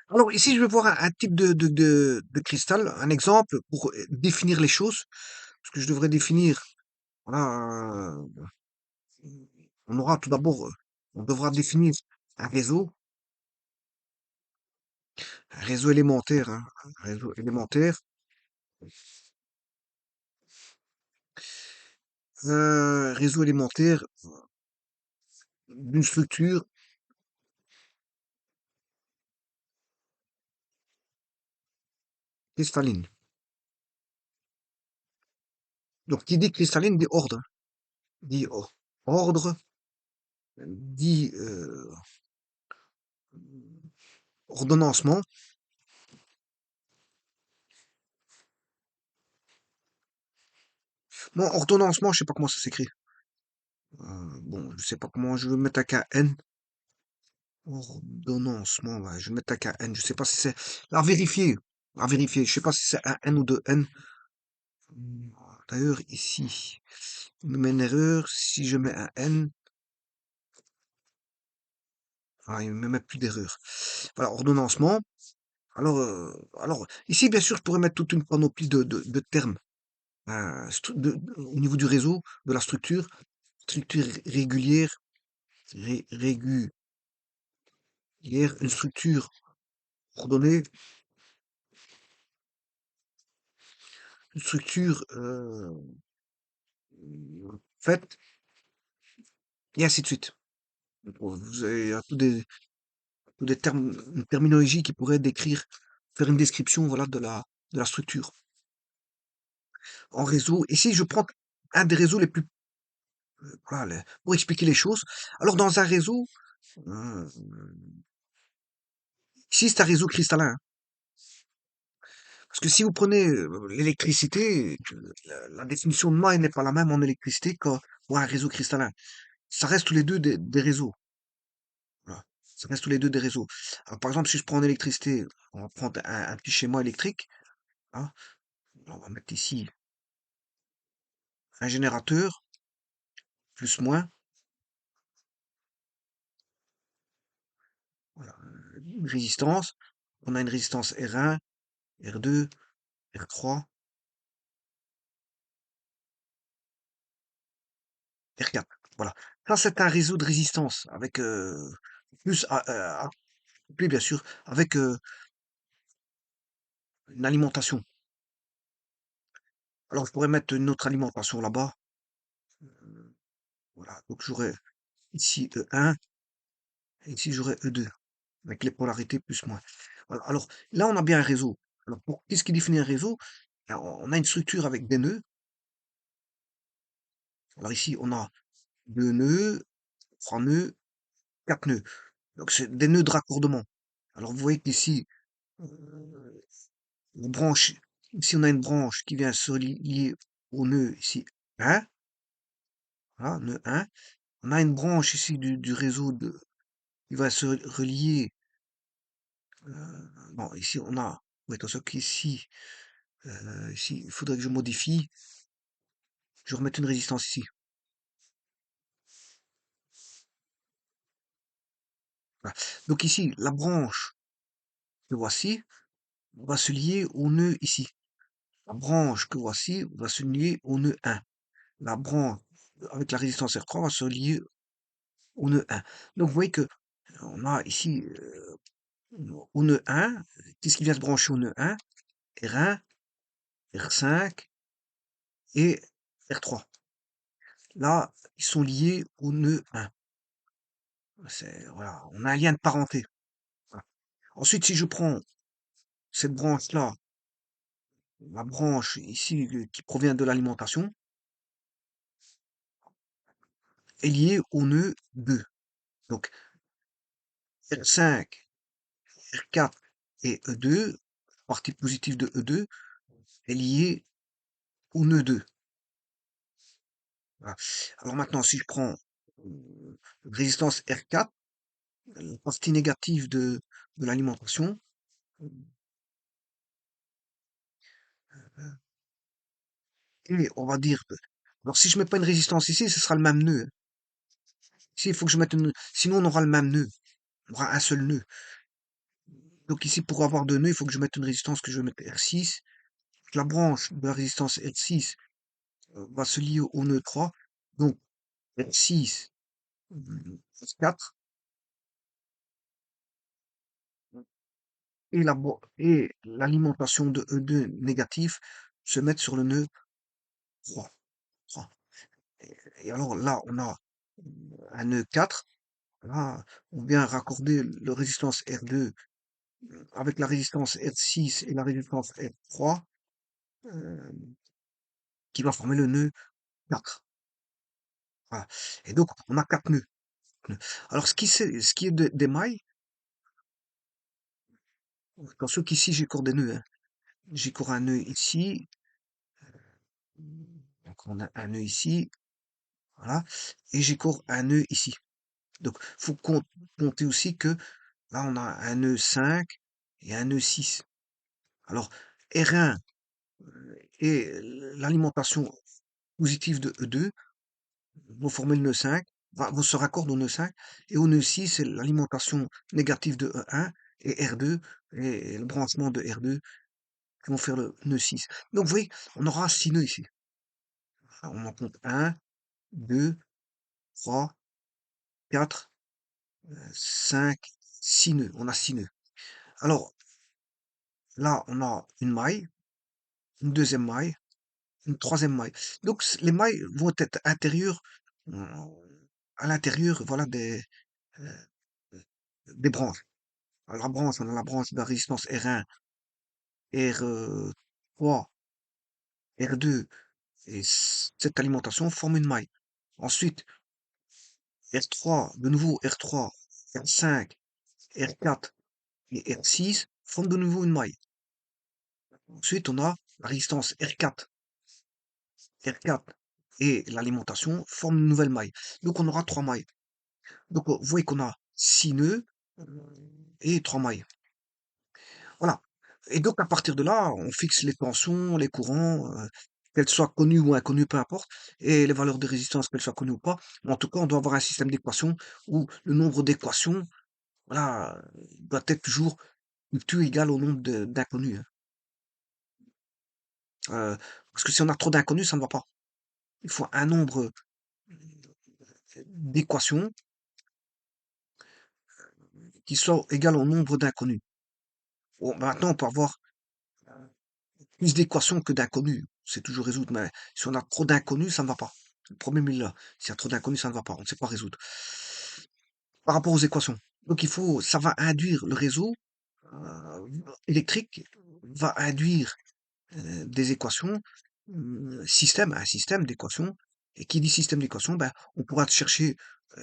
Alors ici, je vais voir un type de cristal, un exemple pour définir les choses. Ce que je devrais définir, voilà, on aura tout d'abord, on devra définir un réseau élémentaire, hein, un réseau élémentaire, réseau élémentaire d'une structure cristalline. Donc, qui dit cristalline dit ordre, hein, dit ordre, dit ordonnancement. Bon, ordonnancement, je sais pas comment ça s'écrit. Bon, je sais pas comment je vais mettre un KN. Ordonnancement, ouais, je vais mettre un KN. Je sais pas si c'est. À vérifier. À vérifier. Je sais pas si c'est un N ou deux N. D'ailleurs, ici, il me met une erreur. Si je mets un N, ah, il me met plus d'erreur. Voilà, ordonnancement. Alors, ici, bien sûr, je pourrais mettre toute une panoplie de termes. Au niveau du réseau, de la structure régulière, régulière, une structure ordonnée, une structure faite, et ainsi de suite. Vous avez il y a tous des termes, une terminologie qui pourrait décrire, faire une description, voilà, de la structure en réseau. Ici, je prends un des réseaux les plus, voilà, pour expliquer les choses. Alors, dans un réseau, euh, ici, c'est un réseau cristallin, hein. Parce que si vous prenez l'électricité, la définition de maille n'est pas la même en électricité qu'un réseau cristallin. Ça reste tous les deux des réseaux. Voilà. Ça reste tous les deux des réseaux. Alors, par exemple, si je prends en électricité, on va prendre un petit schéma électrique, hein. On va mettre ici un générateur, plus moins, voilà, une résistance. On a une résistance R1, R2, R3, R4. Voilà. Ça, c'est un réseau de résistance avec plus, couplé, bien sûr, avec une alimentation. Alors, je pourrais mettre une autre alimentation là-bas. Voilà. Donc, j'aurais ici E1 et ici, j'aurais E2 avec les polarités plus moins. Voilà. Alors, là, on a bien un réseau. Alors, qu'est-ce qui définit un réseau? Alors, on a une structure avec des nœuds. Alors, ici, on a deux nœuds, trois nœuds, quatre nœuds. Donc, c'est des nœuds de raccordement. Alors, vous voyez qu'ici, la branche, ici, on a une branche qui vient se lier au nœud ici 1. Voilà, nœud 1. On a une branche ici du réseau qui va se relier. Bon, ici, on a. Oui, attention qu'ici, ici, il faudrait que je modifie. Je vais remettre une résistance ici. Voilà. Donc ici, la branche que voici va se lier au nœud ici. La branche que voici va se lier au nœud 1. La branche avec la résistance R3 va se lier au nœud 1. Donc vous voyez que on a ici au nœud 1, qu'est-ce qui vient se brancher au nœud 1? R1, R5 et R3. Là, ils sont liés au nœud 1. Voilà, on a un lien de parenté. Voilà. Ensuite, si je prends cette branche-là, la branche ici qui provient de l'alimentation, est liée au nœud 2. Donc R5, R4 et E2, partie positive de E2, est liée au nœud 2. Voilà. Alors maintenant, si je prends résistance R4, la partie négative de l'alimentation, et on va dire, alors si je mets pas une résistance ici, ce sera le même nœud. Ici, il faut que je mette une, sinon on aura le même nœud. on aura un seul nœud. Donc ici, pour avoir deux nœuds, il faut que je mette une résistance que je vais mettre R6. La branche de la résistance R6 va se lier au nœud 3. Donc R6 plus 4 et l'alimentation de E2 négatif se mettre sur le nœud 3. 3. Et alors là, on a un nœud 4. Là, on vient raccorder le résistance R2 avec la résistance R6 et la résistance R3 euh, qui va former le nœud 4. Voilà. Et donc, on a 4 nœuds. Alors, ce qui est des mailles, attention qu'ici, j'ai encore des nœuds, hein. J'ai encore un nœud ici. Donc, on a un nœud ici. Voilà. Et j'ai encore un nœud ici. Donc, faut compter aussi que là, on a un nœud 5 et un nœud 6. Alors, R1 et l'alimentation positive de E2 vont former le nœud 5, vont se raccorder au nœud 5, et au nœud 6, c'est l'alimentation négative de E1 et R2, et le branchement de R2 qui vont faire le nœud 6. Donc, vous voyez, on aura 6 nœuds ici. On en compte un, 2, 3, 4, 5, 6 nœuds. On a 6 nœuds. Alors, là, on a une maille, une deuxième maille, une troisième maille. Donc, les mailles vont être intérieures, euh, à l'intérieur, voilà, euh, des branches. Alors, la branche, on a la branche de la résistance R1, R3, R2, et cette alimentation forme une maille. Ensuite, R3, de nouveau R3, R5, R4 et R6 forment de nouveau une maille. Ensuite, on a la résistance R4, R4 et l'alimentation forment une nouvelle maille. Donc, on aura trois mailles. Donc, vous voyez qu'on a 6 nœuds et 3 mailles. Voilà. Et donc, à partir de là, on fixe les tensions, les courants, qu'elles soient connues ou inconnues, peu importe, et les valeurs de résistance, qu'elles soient connues ou pas. Mais en tout cas, on doit avoir un système d'équations où le nombre d'équations, voilà, doit être toujours plus égal au nombre d'inconnus, hein. Parce que si on a trop d'inconnus, ça ne va pas. Il faut un nombre d'équations qui soit égal au nombre d'inconnus. Bon, maintenant, on peut avoir plus d'équations que d'inconnus. C'est toujours résoudre, mais si on a trop d'inconnus, ça ne va pas. Le problème est là. S'il y a trop d'inconnus, ça ne va pas. On ne sait pas résoudre. Par rapport aux équations. Donc ça va induire le réseau euh, électrique, va induire des équations, un système d'équations. Et qui dit système d'équations, ben, on pourra chercher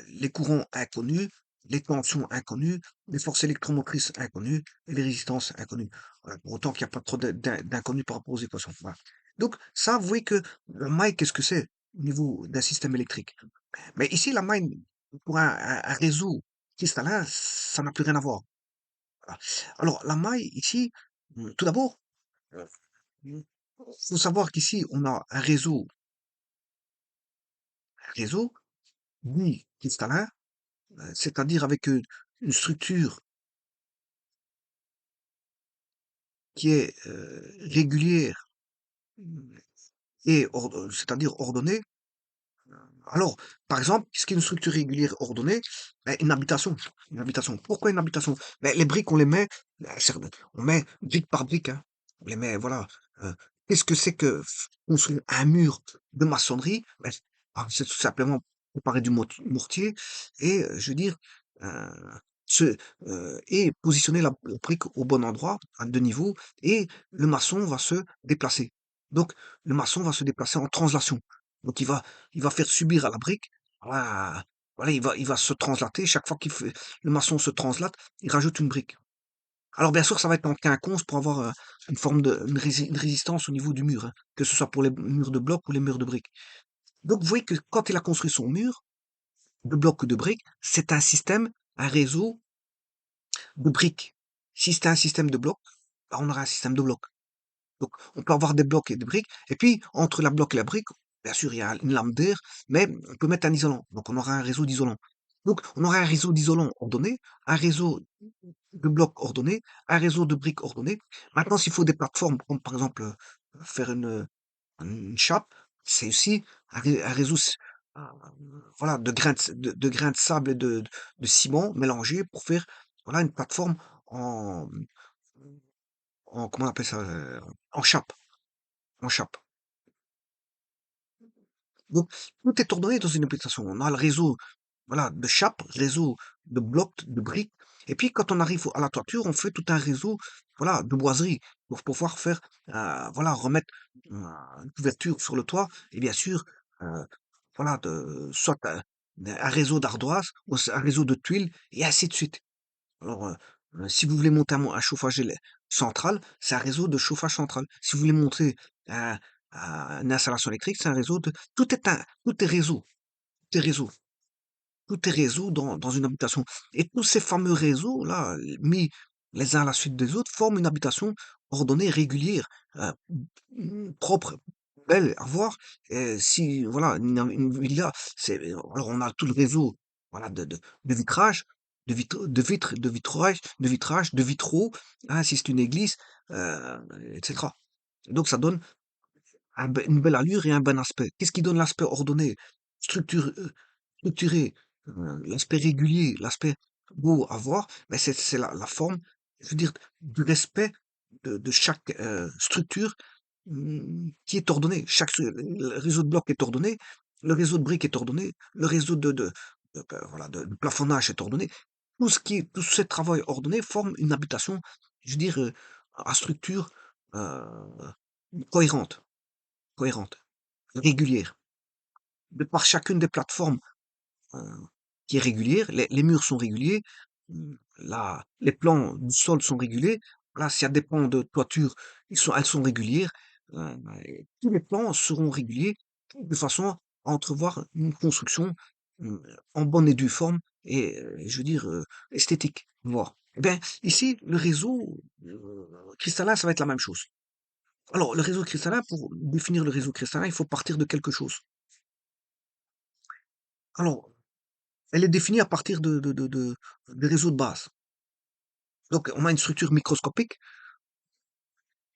les courants inconnus, les tensions inconnues, les forces électromotrices inconnues et les résistances inconnues. Voilà, pour autant qu'il n'y a pas trop d'inconnus par rapport aux équations. Voilà. Donc ça, vous voyez que la maille, qu'est-ce que c'est au niveau d'un système électrique? Mais ici, la maille, pour un réseau cristallin, ça n'a plus rien à voir. Voilà. Alors, la maille, ici, tout d'abord, il faut savoir qu'ici, on a un réseau dit cristallin, c'est-à-dire avec une structure qui est régulière et c'est-à-dire ordonnée. Alors, par exemple, ce qui est une structure régulière ordonnée, ben, une habitation. Une habitation. Pourquoi une habitation? Ben, les briques, on les met, on met brique par brique, hein. On les met, voilà. euh, Qu'est-ce que c'est que construire un mur de maçonnerie? Ben, c'est tout simplement préparer du mortier et, je veux dire, euh, se, et positionner la brique au bon endroit, à deux niveaux, et le maçon va se déplacer. Donc, le maçon va se déplacer en translation. Donc, il va faire subir à la brique, voilà, voilà, il va se translater. Chaque fois le maçon se translate, il rajoute une brique. Alors, bien sûr, ça va être en quinconce pour avoir une forme une résistance au niveau du mur, hein, que ce soit pour les murs de blocs ou les murs de briques. Donc, vous voyez que quand il a construit son mur, de blocs ou de briques, c'est un système, un réseau de briques. Si c'était un système de blocs, bah, on aurait un système de blocs. Donc, on peut avoir des blocs et des briques. Et puis, entre la bloc et la brique, bien sûr, il y a une lame d'air, mais on peut mettre un isolant. Donc, on aura un réseau d'isolants. Donc, on aurait un réseau d'isolants ordonné, un réseau de blocs ordonnés, un réseau de briques ordonné. Maintenant, s'il faut des plateformes, comme par exemple faire une chape, c'est aussi un réseau voilà, de grains de sable et de ciment mélangés pour faire voilà, une plateforme en, comment on appelle ça, en chape, en chape. Donc, tout est ordonné dans une application. On a le réseau, voilà, de chape, réseau de blocs, de briques. Et puis, quand on arrive à la toiture, on fait tout un réseau, voilà, de boiseries pour pouvoir faire, voilà, remettre une couverture sur le toit. Et bien sûr, voilà, soit un réseau d'ardoise ou un réseau de tuiles et ainsi de suite. Alors, si vous voulez monter un chauffage central, c'est un réseau de chauffage central. Si vous voulez monter un une installation électrique, c'est un réseau de tout est réseau, tout est réseau, tout est réseau dans une habitation et tous ces fameux réseaux-là, mis les uns à la suite des autres, forment une habitation ordonnée, régulière, propre, belle à voir. Et si voilà, une villa, alors on a tout le réseau, voilà, de vitrage, de vitrage, de vitraux, hein, si c'est une église, et cetera. Donc ça donne une belle allure et un bon aspect. Qu'est-ce qui donne l'aspect ordonné, structure, structuré, l'aspect régulier, l'aspect beau à voir? Ben c'est la forme, je veux dire, du respect de chaque structure qui est ordonné. Le réseau de blocs est ordonné, le réseau de briques est ordonné, le réseau voilà, de plafonnage est ordonné. Tout ce travail ordonné forme une habitation, je veux dire, à structure euh, cohérente, cohérente, régulière. De par chacune des plateformes qui est régulière, les murs sont réguliers, les plans du sol sont réguliers. Là, s'il y a des plans de toiture, elles sont régulières. Et tous les plans seront réguliers de façon à entrevoir une construction en bonne et due forme et, je veux dire, esthétique. Voilà. Eh bien, ici, le réseau cristallin, ça va être la même chose. Alors, le réseau cristallin, pour définir le réseau cristallin, il faut partir de quelque chose. Alors, elle est définie à partir des réseaux de base. Donc, on a une structure microscopique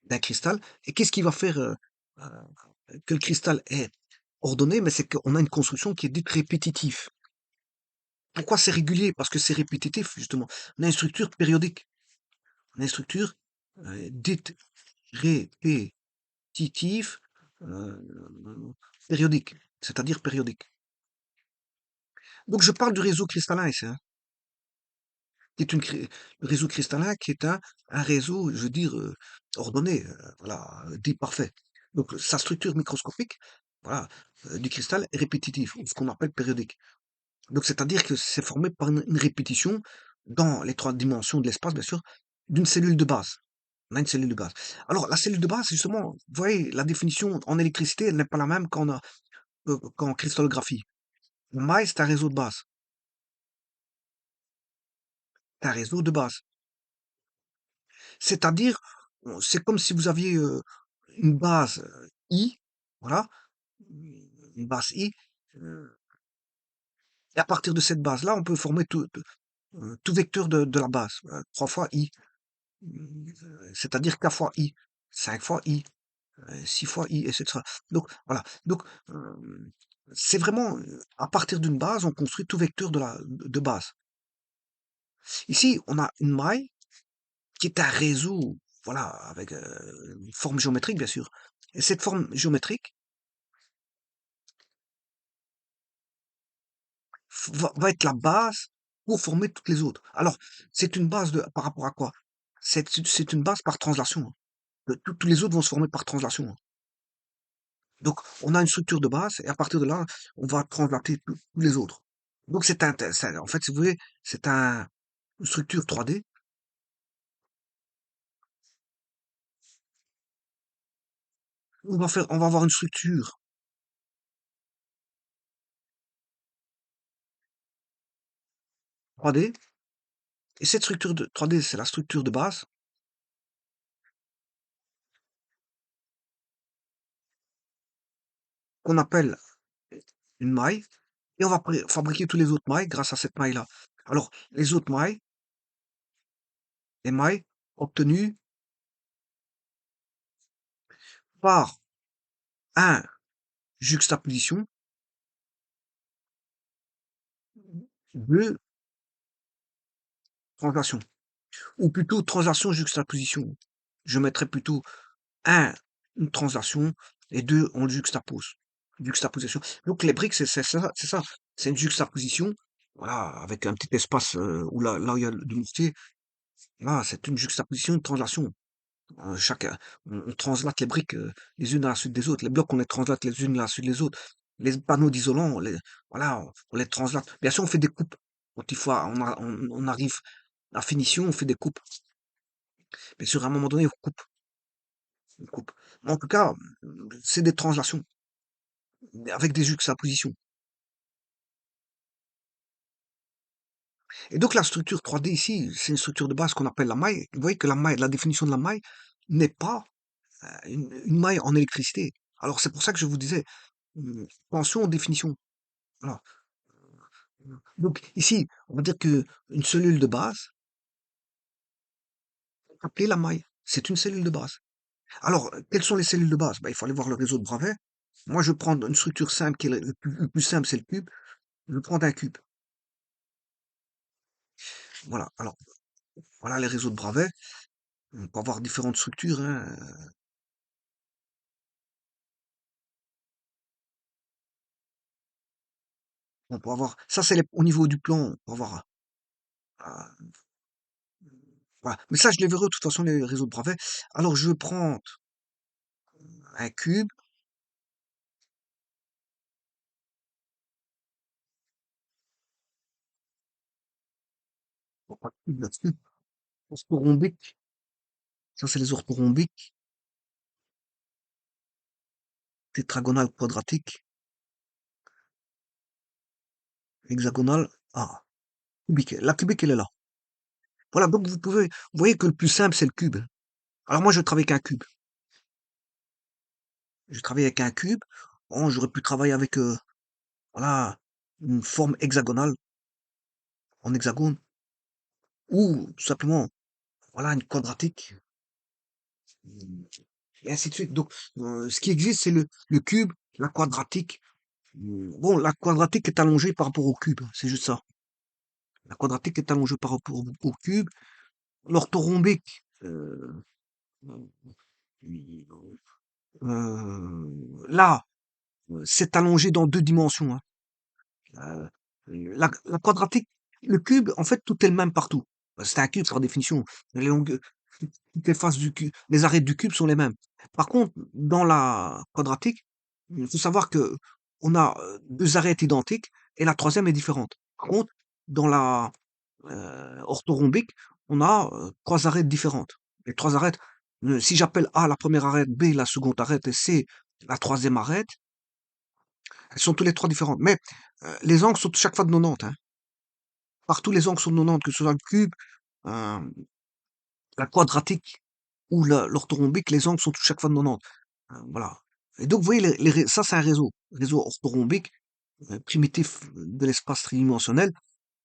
d'un cristal. Et qu'est-ce qui va faire que le cristal est ordonné? Mais c'est qu'on a une construction qui est dite répétitive. Pourquoi c'est régulier? Parce que c'est répétitif, justement. On a une structure périodique. On a une structure dite répétitive euh, périodique. C'est-à-dire périodique. Donc, je parle du réseau cristallin ici, hein, qui est le réseau cristallin qui est un réseau, je veux dire, ordonné, voilà, dit parfait. Donc sa structure microscopique, voilà, du cristal est répétitive, ou ce qu'on appelle périodique. Donc c'est-à-dire que c'est formé par une répétition dans les trois dimensions de l'espace, bien sûr, d'une cellule de base. On a une cellule de base. Alors la cellule de base, justement, vous voyez, la définition en électricité, elle n'est pas la même qu'en cristallographie. Le maille, c'est un réseau de base. C'est un réseau de base. C'est-à-dire, c'est comme si vous aviez une base I, voilà, une base I, et à partir de cette base-là, on peut former tout vecteur de la base. 3 fois I, c'est-à-dire k fois I, 5 fois I, 6 fois I, etc. Donc, voilà. Donc, c'est vraiment à partir d'une base, on construit tout vecteur de base. Ici, on a une maille qui est un réseau, voilà, avec une forme géométrique, bien sûr. Et cette forme géométrique va être la base pour former toutes les autres. Alors, c'est une base par rapport à quoi? C'est une base par translation, hein. Tous les autres vont se former par translation, hein. Donc, on a une structure de base et à partir de là, on va translater tous les autres. Donc, en fait, si vous voulez, c'est une structure 3D. On va avoir une structure 3D. Et cette structure 3D, c'est la structure de base qu'on appelle une maille. et on va fabriquer tous les autres mailles grâce à cette maille-là. Alors, les autres mailles, les mailles obtenues par un juxtaposition de translation, ou plutôt translation juxtaposition. Je mettrais plutôt un une translation et 2 on juxtapose. Juxtaposition. Donc les briques, c'est ça, c'est ça. C'est une juxtaposition, voilà, avec un petit espace où là où il y a du mortier. Là, c'est une juxtaposition, une translation. Chacun, on translate les briques les unes à la suite des autres. Les blocs, on les translate les unes à la suite des autres. Les panneaux d'isolant, voilà, on les translate. Bien sûr, on fait des coupes. Quand il faut, on arrive à finition, on fait des coupes. Bien sûr, à un moment donné, on coupe. On coupe. Mais en tout cas, c'est des translations avec des juxtapositions. Et donc la structure 3D ici, c'est une structure de base qu'on appelle la maille. Vous voyez que la maille, la définition de la maille n'est pas une maille en électricité. Alors c'est pour ça que je vous disais, attention aux définitions. Voilà. Donc ici, on va dire que une cellule de base, appelée la maille, c'est une cellule de base. Alors, quelles sont les cellules de base? Ben, il faut aller voir le réseau de Bravais. Moi, je prends une structure simple qui est le plus simple, c'est le cube. Je prends un cube. Voilà. Alors, voilà les réseaux de Bravais. On peut avoir différentes structures, hein. On peut avoir, ça c'est au niveau du plan, on peut avoir, euh, voilà. Mais ça, je les verrai de toute façon, les réseaux de Bravais. Alors, je prends un cube, bon, pas de cube là-dessus, orthorhombique. Ça, c'est les orthorhombiques, tétragonal, quadratique, hexagonal, ah, cubique. La cubique, elle est là. Voilà, donc vous voyez que le plus simple, c'est le cube. Alors moi, je travaille avec un cube. Je travaille avec un cube. Bon, j'aurais pu travailler avec, voilà, une forme hexagonale, en hexagone, ou tout simplement, voilà, une quadratique, et ainsi de suite. Donc, ce qui existe, c'est le cube, la quadratique. Bon, la quadratique est allongée par rapport au cube, c'est juste ça. La quadratique est allongée par rapport au cube. L'orthorhombique, là, c'est allongé dans 2 dimensions, hein. Heu, la quadratique, le cube, en fait, tout est le même partout. C'est un cube par définition. Les longues toutes les faces du cube, les arêtes du cube sont les mêmes. Par contre, dans la quadratique, il faut savoir que on a, 2 arêtes identiques et la troisième est différente. Par contre, dans la, orthorhombique, on a, 3 arêtes différentes. Les 3 arêtes, si j'appelle A la première arête, B la seconde arête et C la troisième arête, elles sont toutes les 3 différentes. Mais, les angles sont chaque fois de 90, hein. Partout les angles sont de 90, que ce soit le cube, hem, la quadratique ou l'orthorhombique, les angles sont chaque fois de 90. Voilà. Et donc, vous voyez, ça, c'est un réseau orthorhombique, primitif de l'espace tridimensionnel.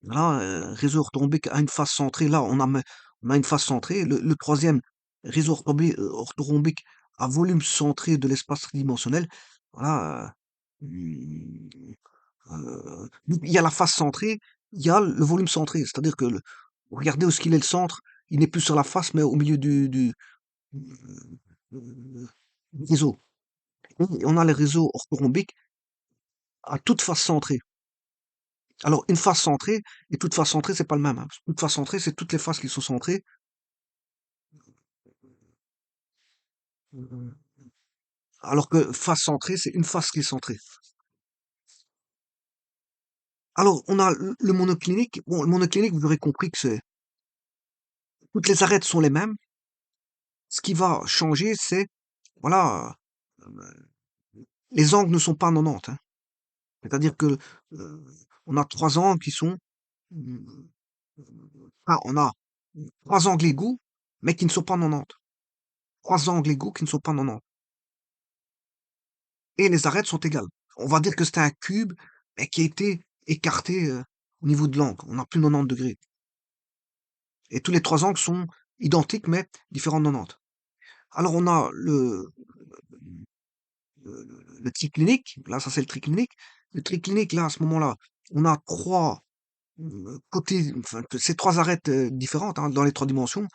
Voilà, réseau orthorhombique a une face centrée. Là, on a une face centrée. Le troisième réseau orthorhombique à volume centré de l'espace tridimensionnel. Voilà. Donc, il y a la face centrée, il y a le volume centré. C'est-à-dire que regardez où est-ce qu'il est le centre. Il n'est plus sur la face, mais au milieu du réseau. Et on a les réseaux orthorhombiques à toute face centrée. Alors, une face centrée et toute face centrée, c'est pas le même, hein. Toute face centrée, c'est toutes les faces qui sont centrées. Alors que face centrée, c'est une face qui est centrée. Alors, on a le monoclinique. Bon, le monoclinique, vous aurez compris que toutes les arêtes sont les mêmes. Ce qui va changer, c'est, voilà, les angles ne sont pas 90, hein. C'est-à-dire que, euh, on a 3 angles qui sont, euh, on a 3 angles égaux, mais qui ne sont pas 90. 3 angles égaux qui ne sont pas 90. Et les arêtes sont égales. On va dire que c'est un cube et qui a été écarté au niveau de l'angle. On n'a plus 90 degrés. Et tous les trois angles sont identiques, mais différents de 90. Alors on a le triclinique. Là, ça c'est le triclinique. Le triclinique, là, à ce moment-là, on a trois côtés, enfin, c'est trois arêtes différentes hein, dans les trois dimensions.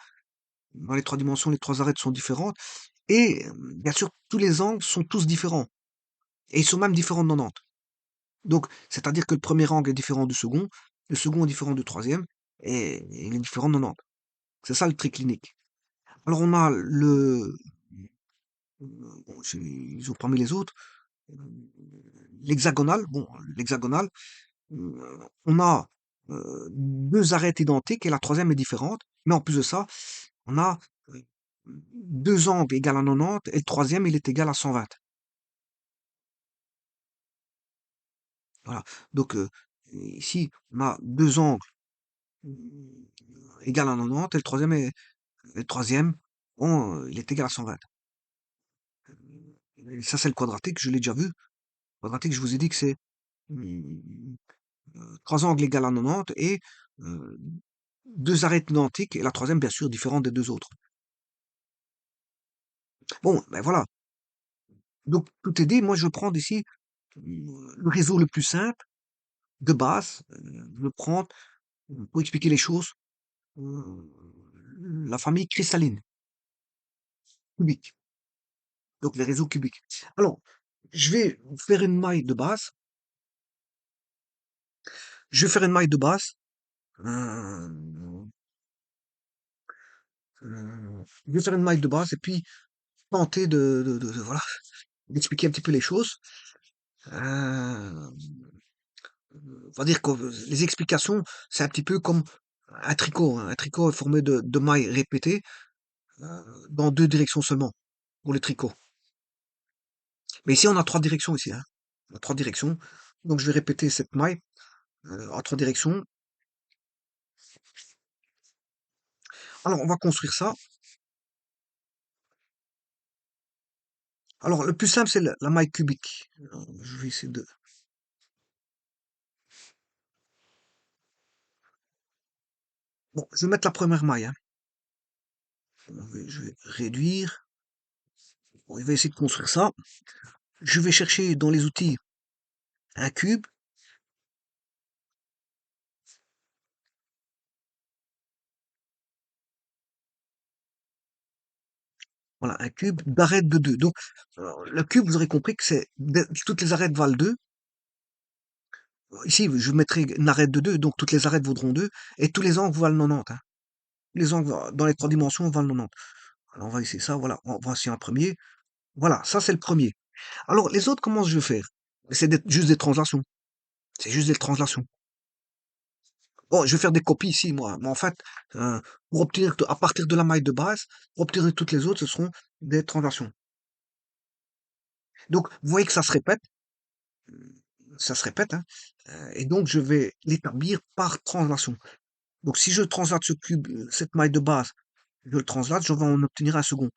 Dans les trois dimensions, les trois arêtes sont différentes. Et bien sûr, tous les angles sont tous différents. Et ils sont même différents de 90. Donc, c'est-à-dire que le premier angle est différent du second, le second est différent du troisième, et il est différent de 90. C'est ça le triclinique. Alors on a bon, ils ont parmi les autres, euh, l'hexagonal. Bon, l'hexagonal, on a deux arêtes identiques et la troisième est différente. Mais en plus de ça, on a euh, deux angles égales à 90 et le troisième, il est égal à 120. Voilà. Donc ici, on a deux angles égales à 90 et le troisième, bon, il est égal à 120. Et ça, c'est le quadratique, je l'ai déjà vu. Le quadratique, je vous ai dit que c'est hum, trois angles égales à 90 et euh, deux arêtes identiques et la troisième, bien sûr, différente des deux autres. Bon, ben voilà. Donc, tout est dit. Moi, je prends ici le réseau le plus simple, de base. Je le prends pour expliquer les choses. euh, la famille cristalline, cubique. Donc, les réseaux cubiques. Alors, je vais faire une maille de base. Je vais faire une maille de base. euh, je vais faire une maille de base et puis tenter voilà, d'expliquer un petit peu les choses. Euh, on va dire que les explications, c'est un petit peu comme un tricot, hein. Un tricot est formé de mailles répétées dans deux directions seulement pour le tricot. Mais ici, on a trois directions ici, hein. On a trois directions. Donc, je vais répéter cette maille en trois directions. Alors, on va construire ça. Alors, le plus simple, c'est la maille cubique. Alors, je vais essayer de... Bon, je vais mettre la première maille, hein. Je vais réduire. Bon, il va essayer de construire ça. Je vais chercher dans les outils un cube. Voilà, un cube d'arêtes de 2. Donc, le cube, vous aurez compris que toutes les arêtes valent 2. Ici, je mettrai une arête de 2, donc toutes les arêtes vaudront 2. Et tous les angles valent 90, hein. Les angles dans les trois dimensions valent 90. Alors, on va essayer ça. Voilà, voici un premier. Voilà, ça c'est le premier. Alors, les autres, comment je vais faire? C'est juste des translations. C'est juste des translations. Bon, je vais faire des copies ici, moi. Mais en fait, pour obtenir, à partir de la maille de base, pour obtenir toutes les autres, ce seront des translations. Donc, vous voyez que ça se répète, hein. Et donc, je vais l'établir par translation. Donc, si je translate ce cube, cette maille de base, je le translate, je vais en obtenir un second.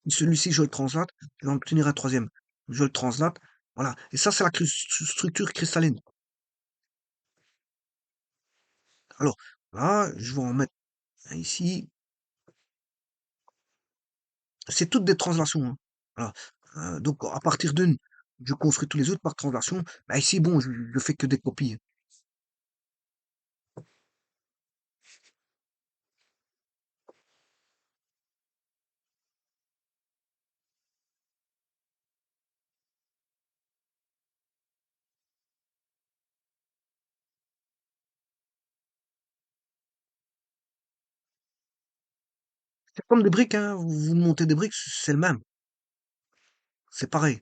Celui-ci, je le translate, je vais en obtenir un troisième. Je le translate, voilà. Et ça, c'est la structure cristalline. Alors, là, je vais en mettre un ici. C'est toutes des translations, hein. Voilà. Donc, à partir d'une, je construis tous les autres par translation. Bah, ici, bon, je fais que des copies. C'est comme des briques, hein. Vous montez des briques, c'est le même. C'est pareil.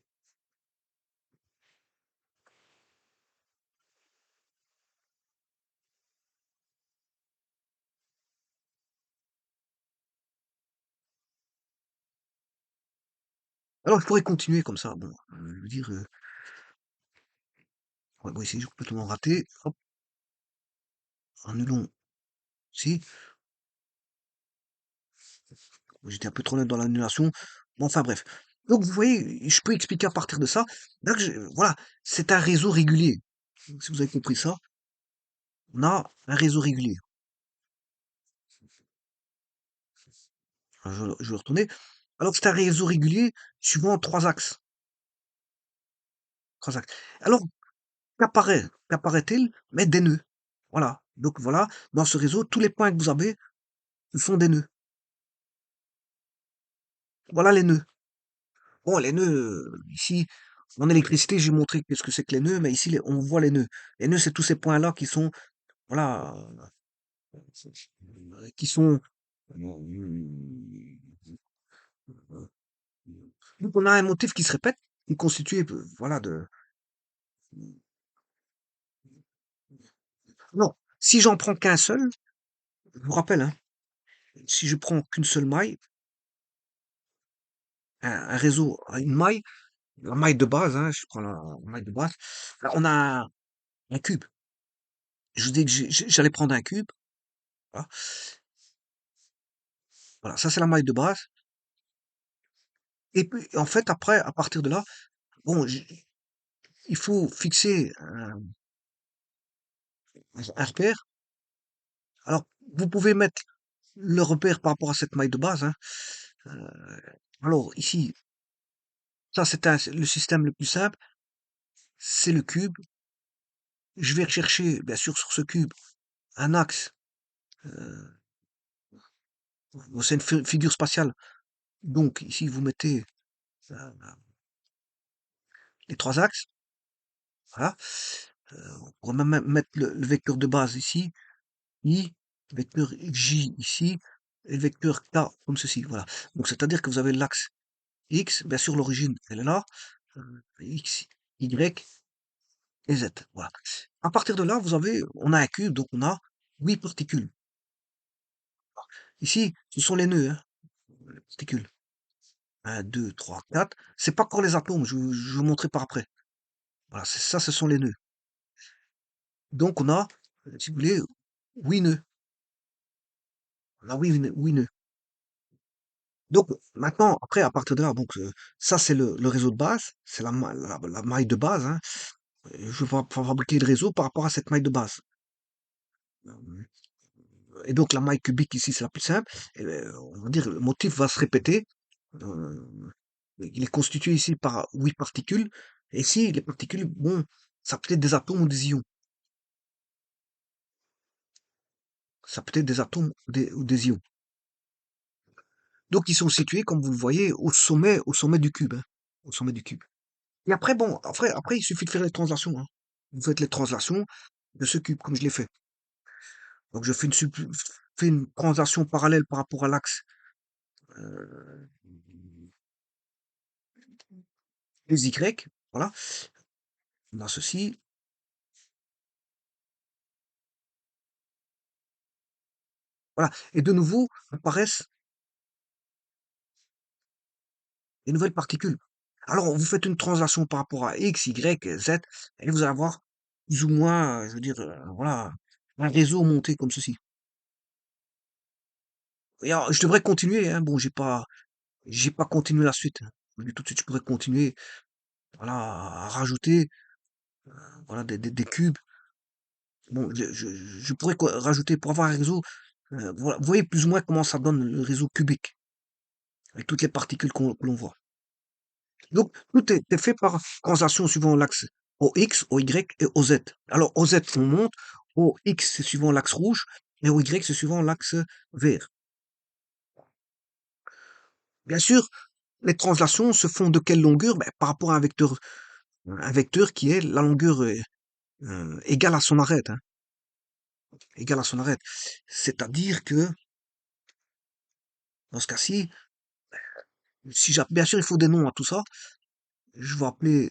Alors, je pourrais continuer comme ça. Bon, je veux dire, ouais, bon, ici, j'ai complètement raté. Hop, annulons. Si, j'étais un peu trop net dans l'annulation. Bon, enfin, bref. Donc, vous voyez, je peux expliquer à partir de ça. Donc, voilà, c'est un réseau régulier. si vous avez compris ça, on a un réseau régulier. Je vais retourner. Alors, c'est un réseau régulier suivant trois axes. Trois axes. Alors, qu'apparaît-il? Mais des nœuds. Voilà. Donc voilà, dans ce réseau, tous les points que vous avez, ce sont des nœuds. Voilà les nœuds. Bon, les nœuds, ici, en électricité, j'ai montré qu'est-ce que c'est que les nœuds, mais ici, on voit les nœuds. Les nœuds, c'est tous ces points-là qui sont, voilà, qui sont. Donc, on a un motif qui se répète, qui est constitué, voilà, de. Non, si j'en prends qu'un seul, je vous rappelle, hein, si je prends qu'une seule maille, un réseau à une maille, la maille de base, hein, je prends la maille de base, là, on a un cube. Je vous dis que j'allais prendre un cube. Voilà. Voilà, ça c'est la maille de base. Et puis, en fait, après, à partir de là, bon, il faut fixer un repère. Alors, vous pouvez mettre le repère par rapport à cette maille de base, hein. Euh, alors, ici, ça c'est le système le plus simple, c'est le cube. Je vais rechercher, bien sûr, sur ce cube, un axe. euh, c'est une figure spatiale. Donc, ici, vous mettez euh, les trois axes. Voilà. On pourrait même mettre le vecteur de base ici, I, vecteur J ici, et le vecteur K comme ceci. Voilà. Donc, c'est-à-dire que vous avez l'axe X, bien sûr, l'origine, elle est là. X, Y et Z. Voilà. À partir de là, on a un cube, donc on a 8 particules. Ici, ce sont les nœuds, hein, les particules. Un, 2, 3, 4. C'est pas encore les atomes, je vous montrer par après. Voilà, ça, ce sont les nœuds. Donc, on a, si vous voulez, 8 nœuds. On a 8 nœuds. Donc, maintenant, après, à partir de là, donc, ça, c'est le réseau de base, c'est la maille de base, hein. Je vais fabriquer le réseau par rapport à cette maille de base. Et donc, la maille cubique ici, c'est la plus simple. Et, on va dire, le motif va se répéter. Euh, il est constitué ici par 8 particules. Et ici, les particules, bon, ça peut être des atomes ou des ions. Ça peut être des atomes ou des ions. Donc, ils sont situés, comme vous le voyez, au sommet du cube, hein, au sommet du cube. Et après, bon, après, il suffit de faire les translations, hein. Vous faites les translations de ce cube, comme je l'ai fait. Donc, je fais une translation parallèle par rapport à l'axe euh, des Y. Voilà. On a ceci. Voilà. Et de nouveau apparaissent des nouvelles particules. Alors, vous faites une translation par rapport à X, Y, Z, et vous allez avoir plus ou moins, je veux dire, voilà, un réseau monté comme ceci. Et alors, je devrais continuer, hein. Bon, j'ai pas continué la suite, hein. Je vous dis tout de suite, je pourrais continuer, voilà, à rajouter, voilà, des cubes. Bon, je pourrais rajouter pour avoir un réseau. Voilà, vous voyez plus ou moins comment ça donne le réseau cubique, avec toutes les particules que l'on voit. Donc, tout est fait par translation suivant l'axe OX, OY et OZ. Alors, OZ, on monte, OX, c'est suivant l'axe rouge, et OY, c'est suivant l'axe vert. Bien sûr, les translations se font de quelle longueur? Ben, par rapport à un vecteur qui est la longueur égale à son arête, hein, égale à son arête. C'est-à-dire que, dans ce cas-ci, bien sûr, il faut des noms à tout ça. Je vais appeler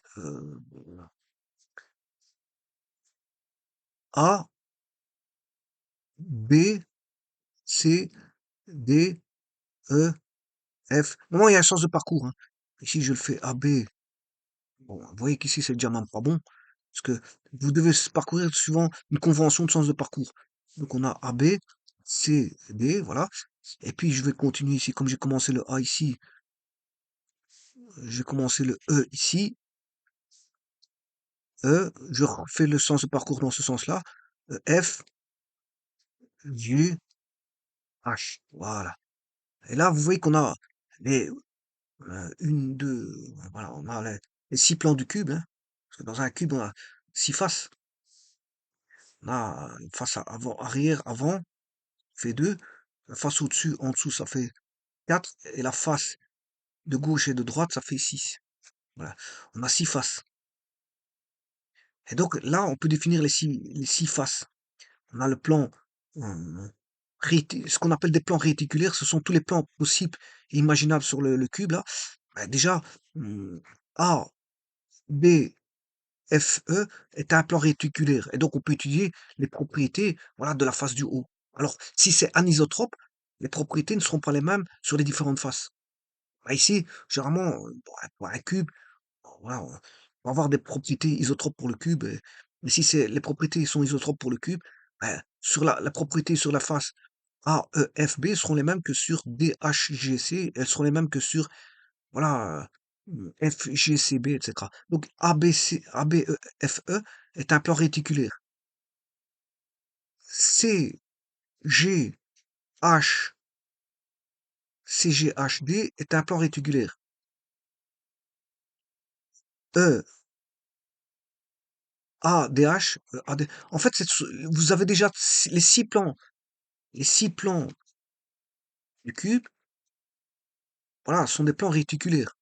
A, B, C, D, E, F. Normalement, il y a un sens de parcours, hein. Ici, je le fais AB. Bon, vous voyez qu'ici, c'est déjà même pas bon. Parce que vous devez parcourir suivant une convention de sens de parcours. Donc, on a AB, C, D, voilà. Et puis, je vais continuer ici. Comme j'ai commencé le A ici, je vais commencer le E ici. je refais le sens de parcours dans ce sens-là, F, G, H. Voilà. Et là, vous voyez qu'on a les 1, 2, voilà, on a les 6 plans du cube, hein. Parce que dans un cube, on a 6 faces. On a face à avant, arrière, avant, fait 2. La face au-dessus, en dessous, ça fait 4. Et la face de gauche et de droite, ça fait 6. Voilà. On a 6 faces. Et donc là, on peut définir les six faces. On a le plan, euh, ce qu'on appelle des plans réticulaires, ce sont tous les plans possibles et imaginables sur le cube là. Ben, déjà, hum, A, B, F, E est un plan réticulaire. Et donc on peut étudier les propriétés, voilà, de la face du haut. Alors, si c'est anisotrope, les propriétés ne seront pas les mêmes sur les différentes faces. Ben, ici, généralement, pour un cube, voilà, on va avoir des propriétés isotropes pour le cube. Mais si les propriétés sont isotropes pour le cube, ben, sur la propriété sur la face A, E, F, B seront les mêmes que sur D, H, G, C. Elles seront les mêmes que sur, voilà, F, G, C, B, etc. Donc A, B, E, F, E est un plan réticulaire. C, G, H, C, G, H, D est un plan réticulaire. E, A, D, H, A, D. En fait, vous avez déjà les six plans du cube, voilà, sont des plans réticulaires,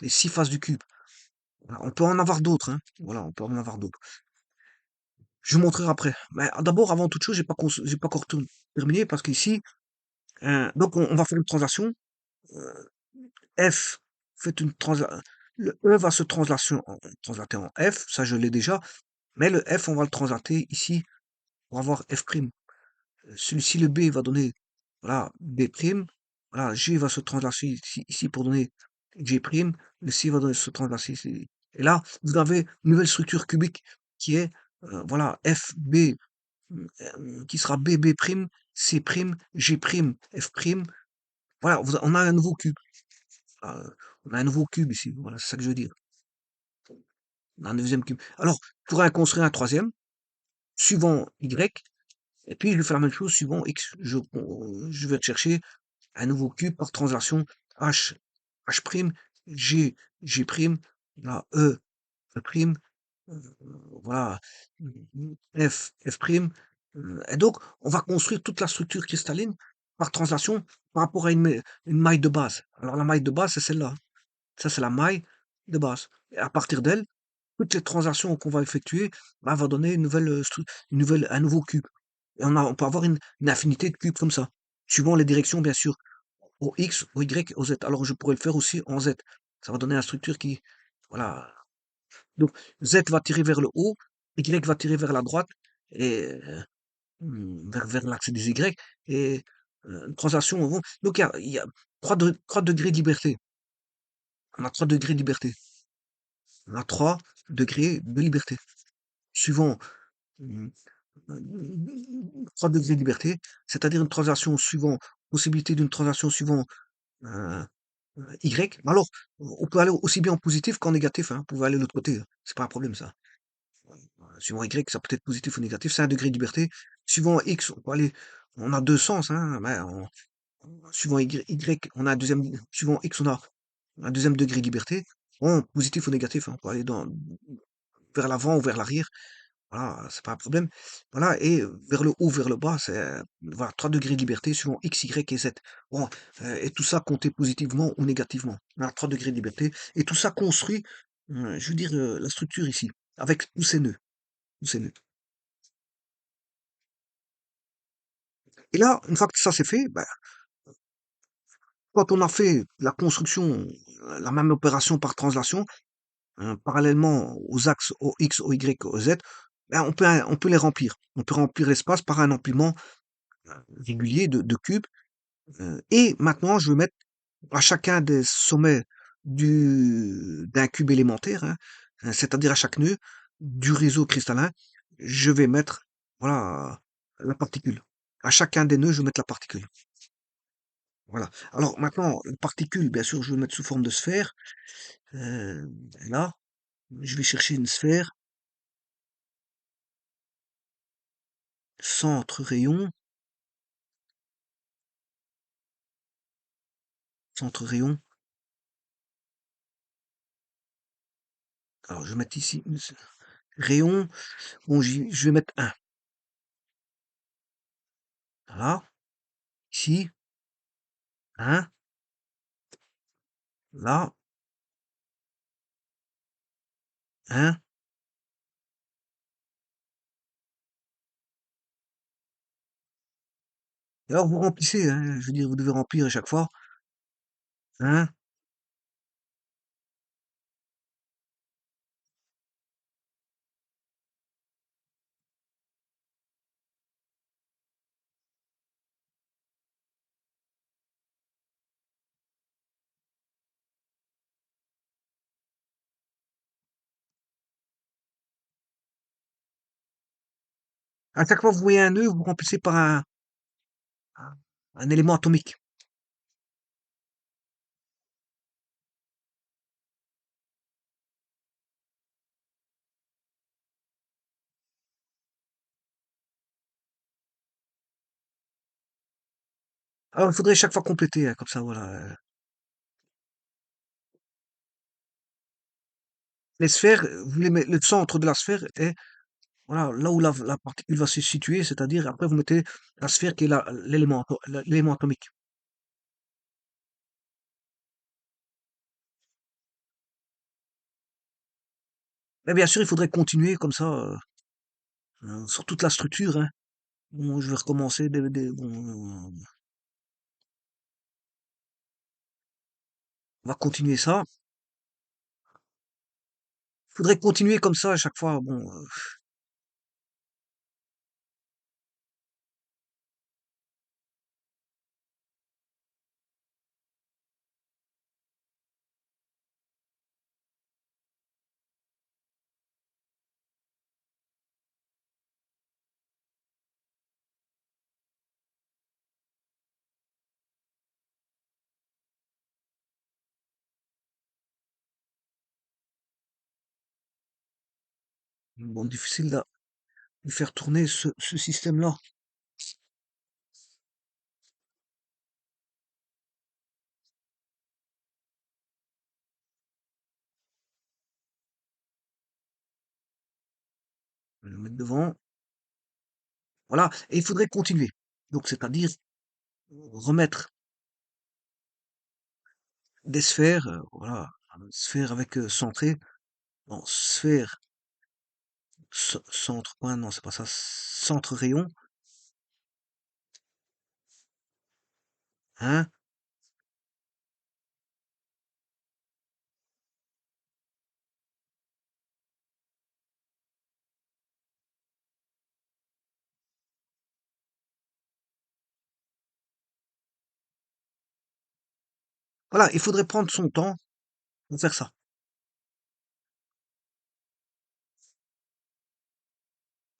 les 6 faces du cube. Voilà, on peut en avoir d'autres, hein. Voilà, on peut en avoir d'autres. Je vous montrerai après. Mais d'abord, avant toute chose, j'ai pas encore terminé parce qu'ici, donc on va faire une translation. F fait une translation. Le E va se translater en F, ça je l'ai déjà. Mais le F, on va le translater ici pour avoir F'. Celui-ci, le B, va donner, voilà, B'. Voilà, G va se translater ici pour donner G'. Le C va donner se translater ici. Et là, vous avez une nouvelle structure cubique qui est, voilà, FB, qui sera BB', C', G', F'. Voilà, on a un nouveau cube. Euh, on a un nouveau cube ici. Voilà, c'est ça que je veux dire. On a un deuxième cube. Alors, je pourrais en construire un troisième, suivant Y, et puis je vais faire la même chose suivant X. Je vais chercher un nouveau cube par translation H, H', G, G', là, E, E', voilà, F'. Et donc, on va construire toute la structure cristalline par translation par rapport à une maille de base. Alors, la maille de base, c'est celle-là. Ça, c'est la maille de base. Et à partir d'elle, toutes les transactions qu'on va effectuer, bah, va donner un nouveau cube. Et on peut avoir une infinité de cubes comme ça, suivant les directions, bien sûr, au X, au Y, au Z. Alors, je pourrais le faire aussi en Z. Ça va donner une structure qui, voilà. Donc, Z va tirer vers le haut, Y va tirer vers la droite, et vers l'axe des Y, et une translation. Donc, il y a 3 degrés de liberté. On a 3 degrés de liberté. On a 3 degrés de liberté. Suivant, mmh, 3 degrés de liberté, c'est-à-dire une translation suivant, possibilité d'une translation suivant, heu, Y. Alors, on peut aller aussi bien en positif qu'en négatif, hein. Vous pouvez aller de l'autre côté, hein. C'est pas un problème ça. Suivant Y, ça peut être positif ou négatif, c'est un degré de liberté. Suivant X, on a 2 sens, hein, mais suivant Y, on a un deuxième, suivant X, on a un deuxième degré de liberté. Bon, positif ou négatif, hein, on peut aller vers l'avant ou vers l'arrière. Voilà, c'est pas un problème. Voilà, et vers le haut, vers le bas, c'est, voilà, 3 degrés de liberté suivant X, Y et Z. Bon, et tout ça compté positivement ou négativement. Voilà, 3 degrés de liberté. Et tout ça construit, je veux dire, la structure ici, avec tous ces nœuds. Tous ces nœuds. Et là, une fois que ça c'est fait, bah, quand on a fait la construction, la même opération par translation, parallèlement aux axes au X, au Y, au Z, ben, on peut les remplir. On peut remplir l'espace par un empilement régulier de cubes. Et maintenant, je vais mettre à chacun des sommets d'un cube élémentaire, hein, c'est-à-dire à chaque nœud du réseau cristallin, je vais mettre, voilà, la particule. À chacun des nœuds, je vais mettre la particule. Voilà. Alors maintenant, la particule, bien sûr, je vais le mettre sous forme de sphère. Là, je vais chercher une sphère. centre rayon, centre rayon. Alors je vais mettre ici rayon. Bon, je vais mettre un. Voilà. Ici, un. Là, un. Et alors vous remplissez, hein, je veux dire, vous devez remplir à chaque fois. Un. À chaque fois que vous voyez un nœud, vous remplissez par un, un élément atomique. Alors il faudrait chaque fois compléter, hein, comme ça, voilà. Les sphères, vous les le centre de la sphère est voilà, là où la particule va se situer, c'est-à-dire après vous mettez la sphère qui est l'élément atomique. Mais bien sûr, il faudrait continuer comme ça sur toute la structure, hein. Bon, je vais recommencer bon, on va continuer ça. Il faudrait continuer comme ça à chaque fois. Bon, bon, difficile de faire tourner ce système-là. Je vais le mettre devant. Voilà. Et il faudrait continuer. Donc, c'est-à-dire remettre des sphères, voilà, une sphère avec centré, bon, sphère, centre point, non, c'est pas ça, centre rayon, hein. Voilà, il faudrait prendre son temps pour faire ça.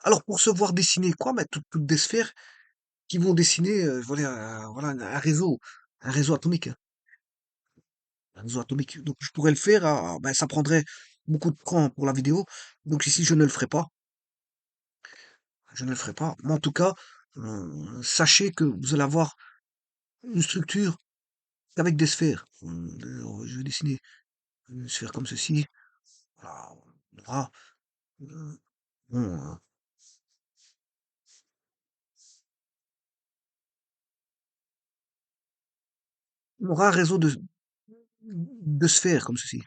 Alors, pour se voir dessiner quoi? Bah, toutes des sphères qui vont dessiner, voilà, voilà un réseau atomique, hein, un réseau atomique. Donc, je pourrais le faire, bah, ça prendrait beaucoup de temps pour la vidéo. Donc, ici, je ne le ferai pas. Je ne le ferai pas. Mais en tout cas, sachez que vous allez avoir une structure avec des sphères. Je vais dessiner une sphère comme ceci. Voilà, on aura, euh, bon, on aura un réseau de sphères comme ceci.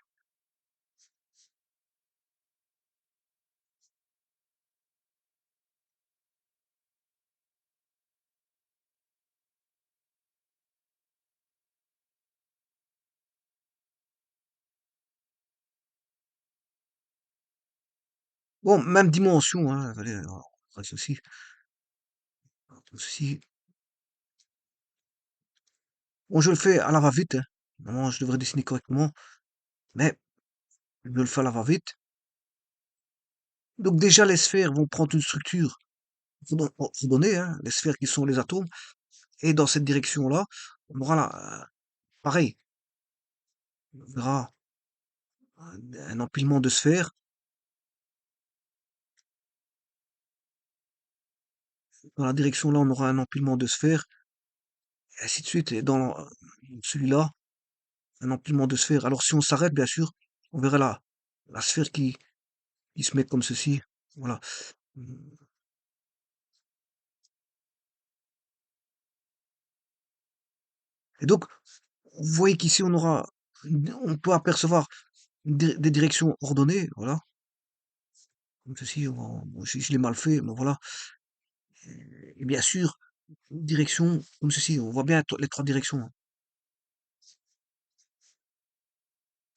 Bon, même dimension, hein, allez, on ceci, comme ceci. Bon, je le fais à la va-vite, hein. Normalement, je devrais dessiner correctement, mais je le fais à la va-vite. Donc déjà, les sphères vont prendre une structure ordonnée, hein, les sphères qui sont les atomes, et dans cette direction-là, on aura pareil, on verra un empilement de sphères. dans la direction là, on aura un empilement de sphères, et ainsi de suite. Et dans celui-là, un empilement de sphères. Alors si on s'arrête, bien sûr, on verra la sphère qui se met comme ceci. Voilà. Et donc, vous voyez qu'ici, on peut apercevoir des directions ordonnées, voilà. Comme ceci, si je l'ai mal fait, mais voilà. Et bien sûr, une direction comme ceci, on voit bien les trois directions, hein.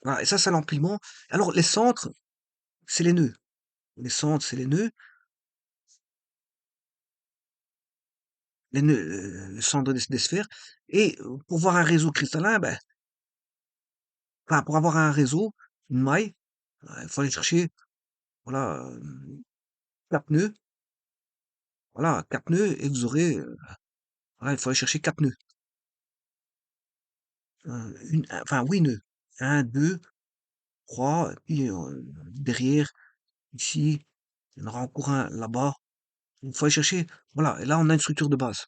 Voilà, et ça, c'est l'empilement. Alors, les centres, c'est les nœuds. Les centres, c'est les nœuds, le centre des sphères. Et pour voir un réseau cristallin, ben, enfin, pour avoir un réseau, une maille, il faut aller chercher, voilà, 4 nœuds. Voilà, 4 nœuds, et vous aurez, voilà, il faut aller chercher 4 nœuds. Enfin, 8 nœuds. Un, 2, 3, et puis derrière, ici, il y en aura encore un là-bas. Il faut aller chercher, voilà, et là, on a une structure de base.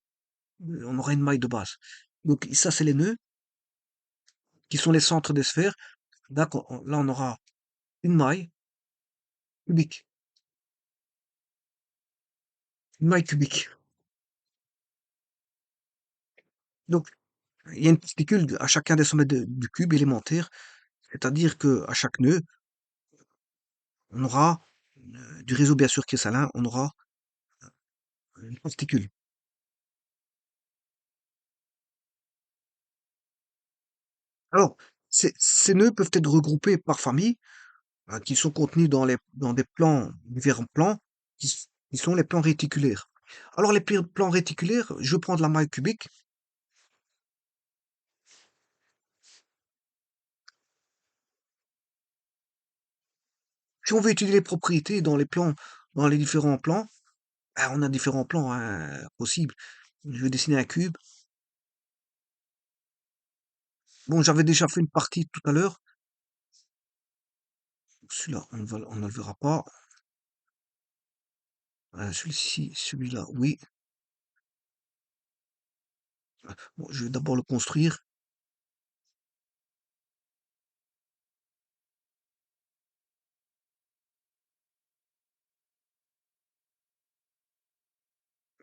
On aura une maille de base. Donc, ça, c'est les nœuds, qui sont les centres des sphères. D'accord, là, on aura une maille cubique. Une maille cubique. Donc, il y a une particule à chacun des sommets du cube élémentaire, c'est-à-dire que à chaque nœud, on aura du réseau bien sûr cristallin, on aura une particule. Alors, ces nœuds peuvent être regroupés par famille, qui sont contenus dans des plans, divers plans, qui sont les plans réticulaires. Alors, les plans réticulaires, je prends de la maille cubique. Si on veut étudier les propriétés dans les plans, dans les différents plans, on a différents plans hein, possibles. Je vais dessiner un cube. Bon, j'avais déjà fait une partie tout à l'heure. Celui-là, on ne le verra pas. Celui-ci, celui-là, oui. Bon, je vais d'abord le construire.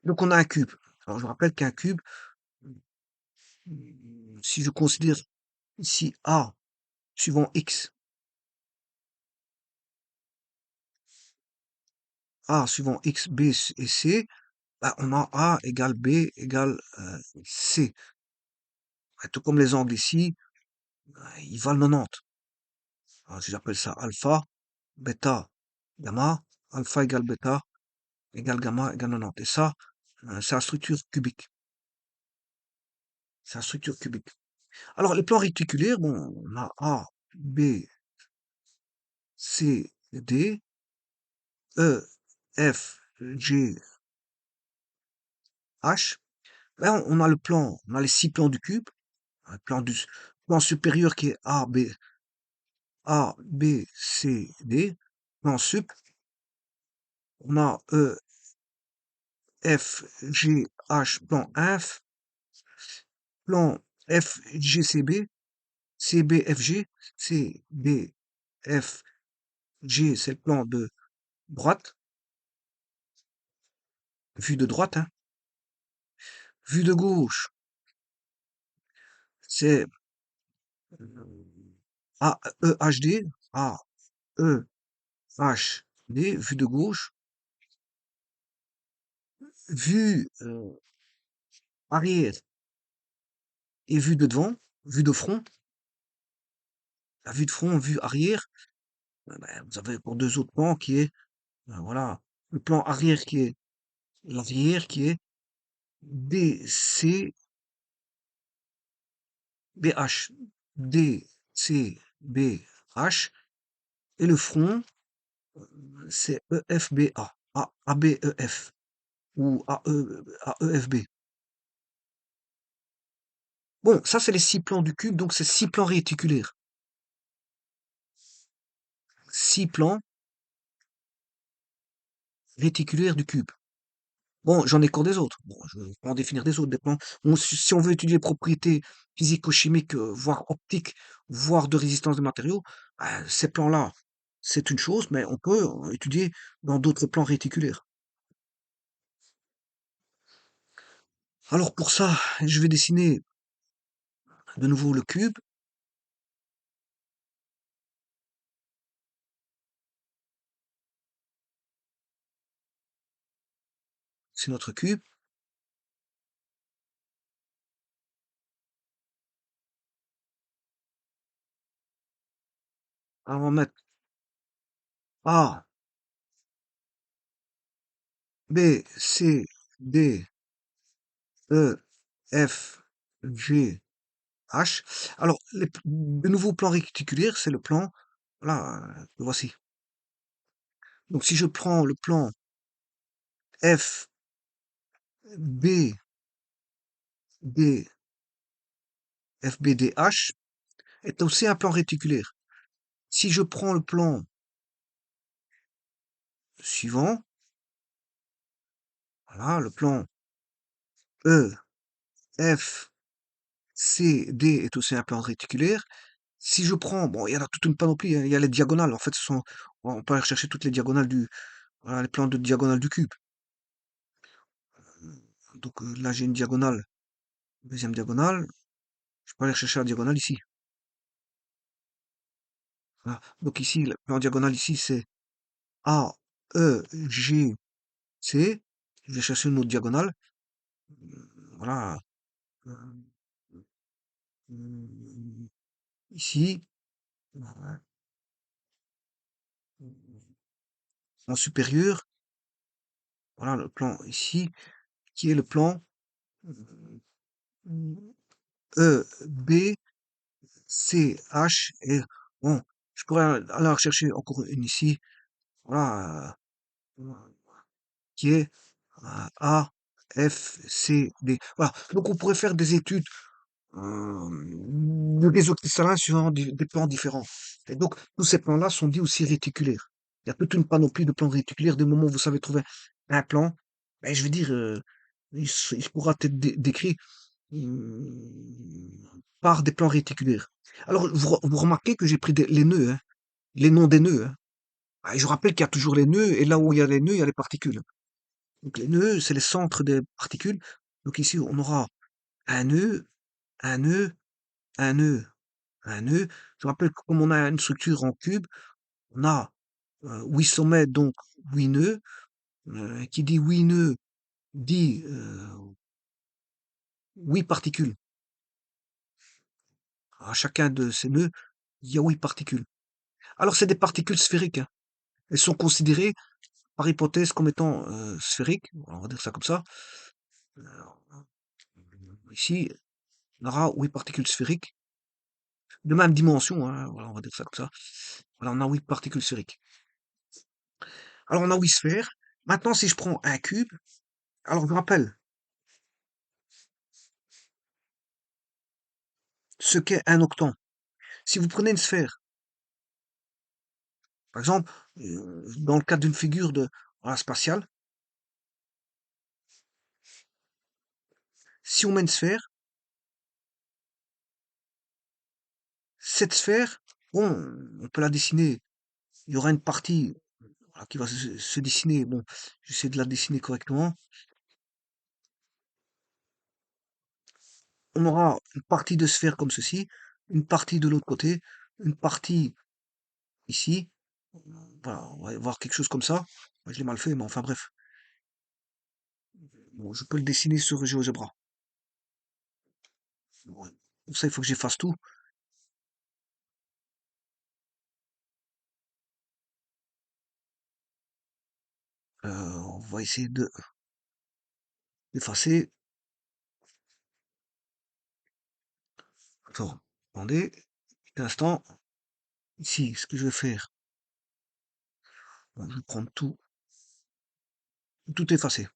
Donc, on a un cube. Alors, je rappelle qu'un cube, si je considère ici A suivant X, A suivant X, B et C, bah, on a A égale B égale C. Tout comme les angles ici, ils valent 90. Alors, si j'appelle ça alpha, bêta, gamma, alpha égale bêta égale gamma égale 90. Et ça, c'est la structure cubique. C'est la structure cubique. Alors, les plans réticulaires, bon, on a A, B, C, D, E, F, G, H. Là, on a on a les 6 plans du cube. Un plan supérieur qui est A, B, C, D. Plan sup, on a E, F, G, H, plan inf. Plan F, G, C, B. C, B, F, G. C, B, F, G, c'est le plan de droite. Vue de droite, hein. Vue de gauche, c'est AEHD. AEHD, vue de gauche. Vue arrière et vue de devant, vue de front. La vue de front, vue arrière. Ben, vous avez pour deux autres plans qui est, voilà, le plan arrière qui est l'arrière qui est DCBH. DCBH. Et le front, c'est EFBA. ABEF ou AEFB. Bon, ça, c'est les 6 plans du cube, donc c'est 6 plans réticulaires. 6 plans réticulaires du cube. Bon, j'en ai encore des autres. Bon, je peux en définir des autres, des plans. Si on veut étudier les propriétés physico-chimiques, voire optiques, voire de résistance des matériaux, ces plans-là, c'est une chose, mais on peut étudier dans d'autres plans réticulaires. Alors pour ça, je vais dessiner de nouveau le cube. C'est notre cube. Alors on va mettre A, B, C, D, E, F, G, H. Alors, le nouveau plan réticulaire, c'est le plan, voilà, le voici. Donc, si je prends le plan F, B, D, F, B, D, H, est aussi un plan réticulaire. Si je prends le plan suivant, voilà, le plan E, F, C, D est aussi un plan réticulaire. Si je prends, bon, il y en a toute une panoplie, hein, il y a les diagonales. En fait, on peut aller rechercher toutes les diagonales voilà, les plans de diagonale du cube. Donc là, j'ai une diagonale, deuxième diagonale. Je peux aller chercher la diagonale ici. Voilà. Donc ici, le plan diagonale ici, c'est A, E, G, C. Je vais chercher une autre diagonale. Voilà. Euh, Ici, voilà. En supérieur, voilà le plan ici, qui est le plan E, B, C, H. Et bon, je pourrais aller en rechercher encore une ici. Voilà. Qui est A, F, C, D. Voilà. Donc on pourrait faire des études de réseaux cristallins sur des plans différents. Et donc tous ces plans-là sont dits aussi réticulaires. Il y a toute une panoplie de plans réticulaires. Dès le moment où vous savez trouver un plan, ben, je veux dire, il pourra être décrit par des plans réticulaires. Alors vous remarquez que j'ai pris les nœuds, hein, les noms des nœuds. Hein. Et je rappelle qu'il y a toujours les nœuds, et là où il y a les nœuds, il y a les particules. Donc les nœuds, c'est les centres des particules. Donc ici, on aura un nœud, un nœud, un nœud, un nœud. Je rappelle que comme on a une structure en cube, on a 8 sommets, donc 8 nœuds. Qui dit 8 nœuds dit 8 particules. À chacun de ces nœuds, il y a 8 particules. Alors c'est des particules sphériques. Hein. Elles sont considérées par hypothèse comme étant sphériques. On va dire ça comme ça. Euh, Ici, on aura 8 particules sphériques de même dimension, hein, voilà, on va dire ça comme ça. Voilà, on a 8 particules sphériques. Alors on a 8 sphères. Maintenant, si je prends un cube, alors je vous rappelle ce qu'est un octant. Si vous prenez une sphère, par exemple, dans le cadre d'une figure de voilà, spatiale, si on met une sphère, cette sphère, bon, on peut la dessiner. Il y aura une partie voilà, qui va se dessiner. Bon, j'essaie de la dessiner correctement. On aura une partie de sphère comme ceci, une partie de l'autre côté, une partie ici. Voilà, on va voir quelque chose comme ça. Moi, je l'ai mal fait, mais enfin bref. Bon, je peux le dessiner sur GeoGebra. Bon, pour ça, il faut que j'efface tout. On va essayer de d'effacer. Attends, attendez, un instant. Ici, ce que je vais faire, bon, je vais prendre tout effacer.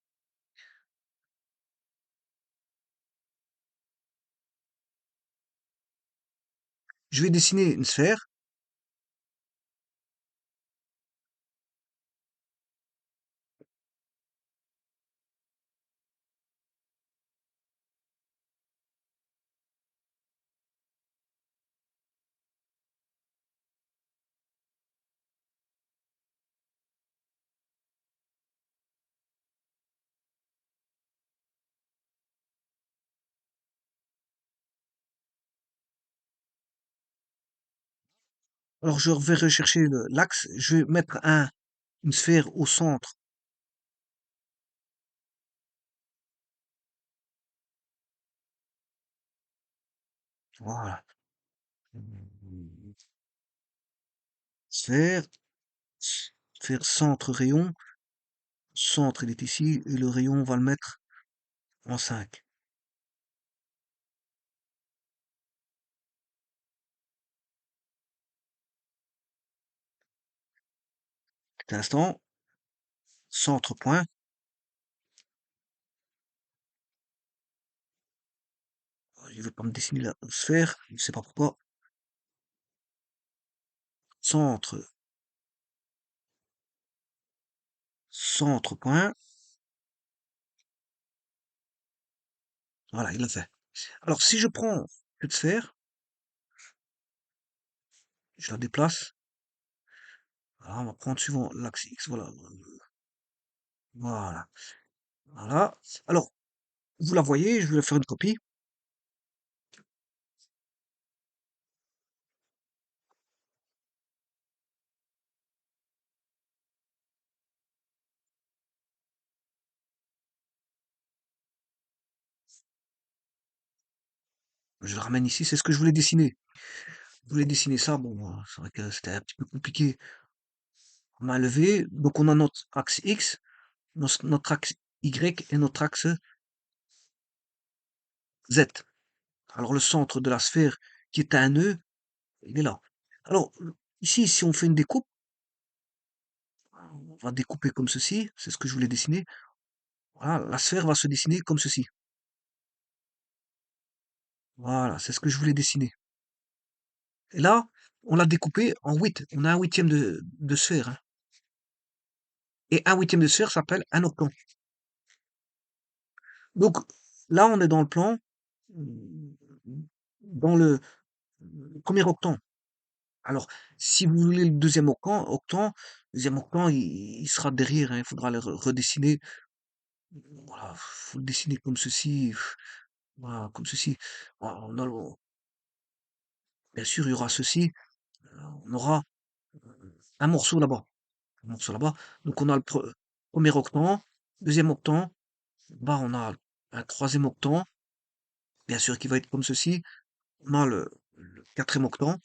Je vais dessiner une sphère. Alors je vais rechercher l'axe, je vais mettre une sphère au centre. Voilà. Sphère, sphère centre rayon. Centre, il est ici, et le rayon, on va le mettre en 5. Petit instant, centre point. Il ne veut pas me dessiner la sphère, je ne sais pas pourquoi. Centre, centre point. Voilà, il l'a fait. Alors, si je prends cette sphère, je la déplace. Voilà, on va prendre suivant l'axe X. Voilà. Voilà. Voilà. Alors, vous la voyez, je vais faire une copie. Je la ramène ici, c'est ce que je voulais dessiner. Je voulais dessiner ça, bon, c'est vrai que c'était un petit peu compliqué à main levée. Donc, on a notre axe X, notre axe Y et notre axe Z. Alors, le centre de la sphère, qui est un nœud, il est là. Alors, ici, si on fait une découpe, on va découper comme ceci, c'est ce que je voulais dessiner. Voilà, la sphère va se dessiner comme ceci. Voilà, c'est ce que je voulais dessiner. Et là, on l'a découpé en 8. On a un huitième de sphère, hein. Et un huitième de sphère s'appelle un octant. Donc, là, on est dans le plan, dans le premier octant. Alors, si vous voulez le deuxième octant, il sera derrière, hein, il faudra le redessiner. Voilà, faut le dessiner comme ceci. Voilà, comme ceci. Voilà, bien sûr, il y aura ceci. On aura un morceau là-bas. Un morceau là-bas. Donc, on a le premier octant, deuxième octant. Là, on a un troisième octant, bien sûr, qui va être comme ceci. On a le quatrième octant.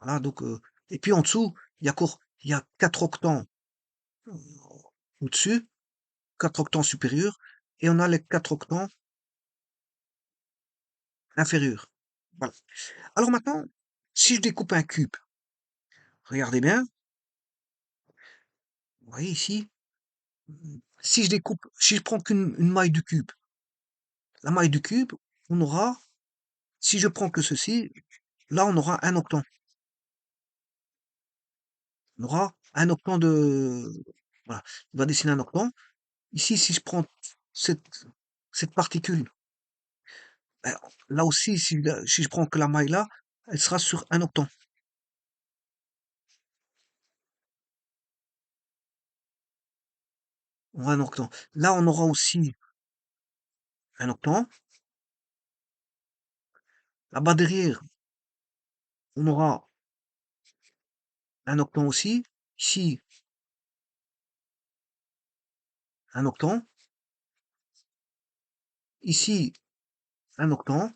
Voilà, donc, et puis en dessous, il y a quatre octants euh, au-dessus, quatre octants supérieurs, et on a les quatre octants inférieurs. Voilà. Alors maintenant, si je découpe un cube, regardez bien, vous voyez ici, si je découpe, si je prends qu'une une maille du cube, la maille du cube, on aura, si je prends que ceci, là on aura un octant. On aura un octant de, voilà, on va dessiner un octant. Ici, si je prends cette, cette particule, ben, là aussi, si je prends que la maille là, elle sera sur un octant. On aura un octant. Là, on aura aussi un octant. Là-bas derrière, on aura un octant aussi. Ici, un octant. Ici, un octant.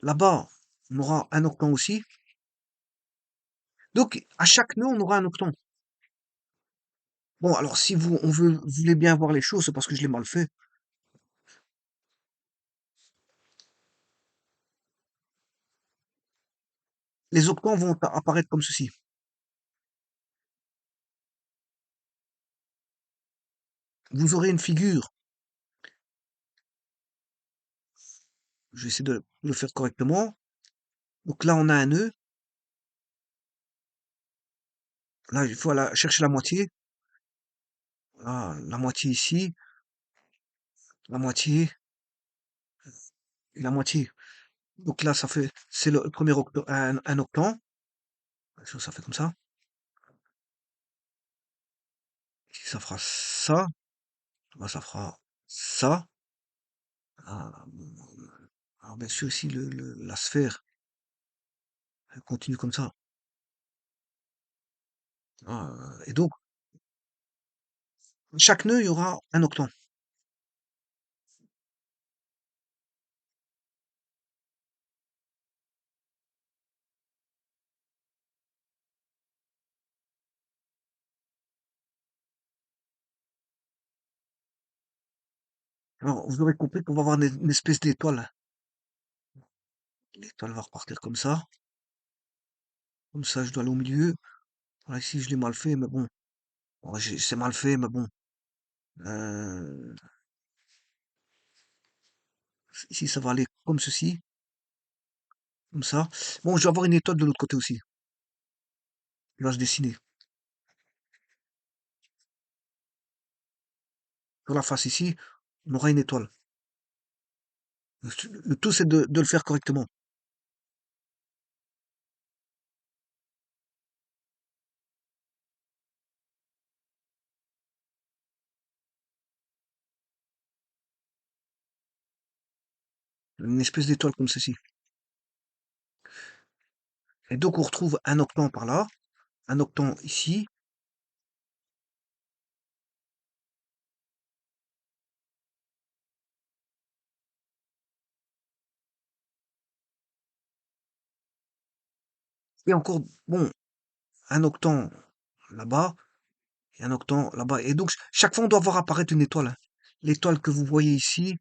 Là-bas, on aura un octant aussi. Donc, à chaque nœud, on aura un octant. Bon, alors, si vous voulez bien voir les choses, c'est parce que je l'ai mal fait. Les octants vont apparaître comme ceci. Vous aurez une figure. Je vais essayer de le faire correctement. Donc là, on a un nœud. Là, il faut aller chercher la moitié. Voilà, la moitié ici, la moitié et la moitié. Donc là, ça fait, c'est le premier octant, un octant. Ça fait comme ça. Si ça fera ça, bah, ça fera ça. Ah, alors bien sûr ici la sphère. Elle continue comme ça. Et donc, chaque nœud, il y aura un octant. Alors, vous aurez compris qu'on va avoir une espèce d'étoile. L'étoile va repartir comme ça. Comme ça, je dois aller au milieu. Voilà, ici, je l'ai mal fait, mais bon. Bon, c'est mal fait, mais bon. Euh, Ici, ça va aller comme ceci, comme ça. Bon, je vais avoir une étoile de l'autre côté aussi. Il va se dessiner. Sur la face ici, on aura une étoile. Le tout, c'est de le faire correctement. Une espèce d'étoile comme ceci. Et donc, on retrouve un octant par là, un octant ici. Et encore, bon, un octant là-bas et un octant là-bas. Et donc, chaque fois, on doit voir apparaître une étoile, hein. L'étoile que vous voyez ici,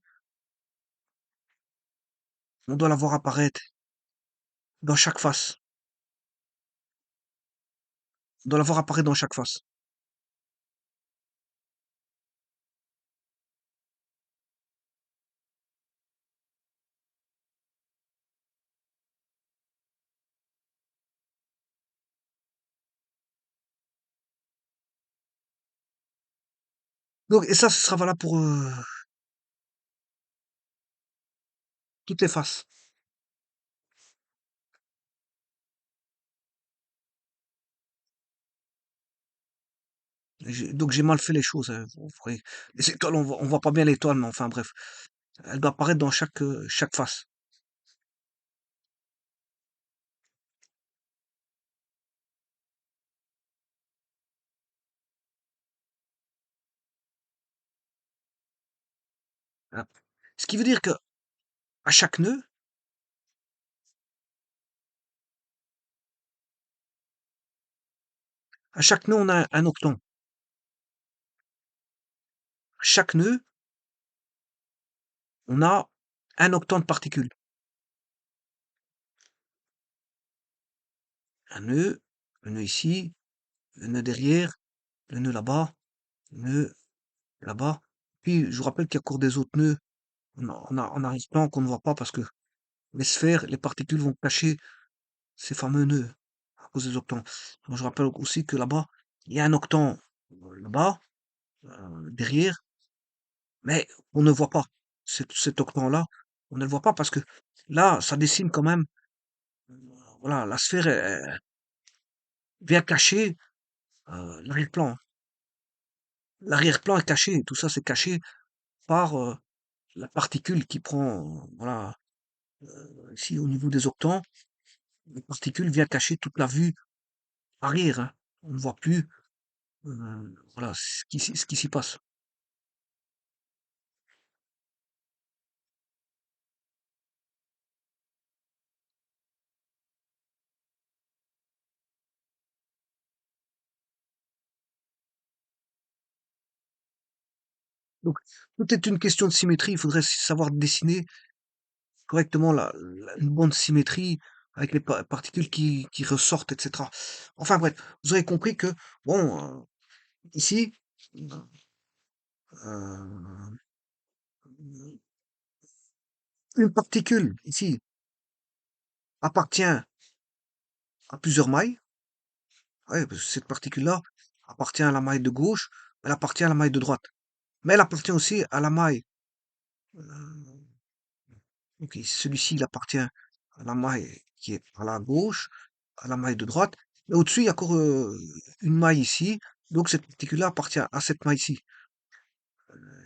on doit la voir apparaître dans chaque face. On doit la voir apparaître dans chaque face. Donc, et ça, ce sera valable pour toutes les faces. Donc, j'ai mal fait les choses, hein. Les étoiles, on voit pas bien l'étoile, mais enfin, bref. Elle doit apparaître dans chaque face. Hein. Ce qui veut dire que à chaque nœud, on a un octant. À chaque nœud, on a un octant de particules. Un nœud, le nœud ici, le nœud derrière, le nœud là-bas, le nœud là-bas. Puis, je vous rappelle qu'il y a encore des autres nœuds en arrière-plan qu'on ne voit pas parce que les sphères, les particules vont cacher ces fameux nœuds à cause des octants. Donc, je rappelle aussi que là-bas, il y a un octant là-bas, derrière, mais on ne voit pas cet octant-là. On ne le voit pas parce que là, ça dessine quand même, euh, voilà, la sphère vient cacher l'arrière-plan. L'arrière-plan est caché. Tout ça, c'est caché par la particule qui prend, voilà, ici au niveau des octants, la particule vient cacher toute la vue arrière, hein. On ne voit plus, voilà, ce qui s'y passe. Donc, tout est une question de symétrie. Il faudrait savoir dessiner correctement une bonne symétrie avec les particules qui ressortent, etc. Enfin bref, vous avez compris que, bon, ici, euh, une particule, ici, appartient à plusieurs mailles. Ouais, parce que cette particule-là appartient à la maille de gauche, elle appartient à la maille de droite. Mais elle appartient aussi à la maille. euh, ok, celui-ci, il appartient à la maille qui est à la gauche, à la maille de droite. Et au-dessus, il y a encore une maille ici. Donc cette particule-là appartient à cette maille-ci.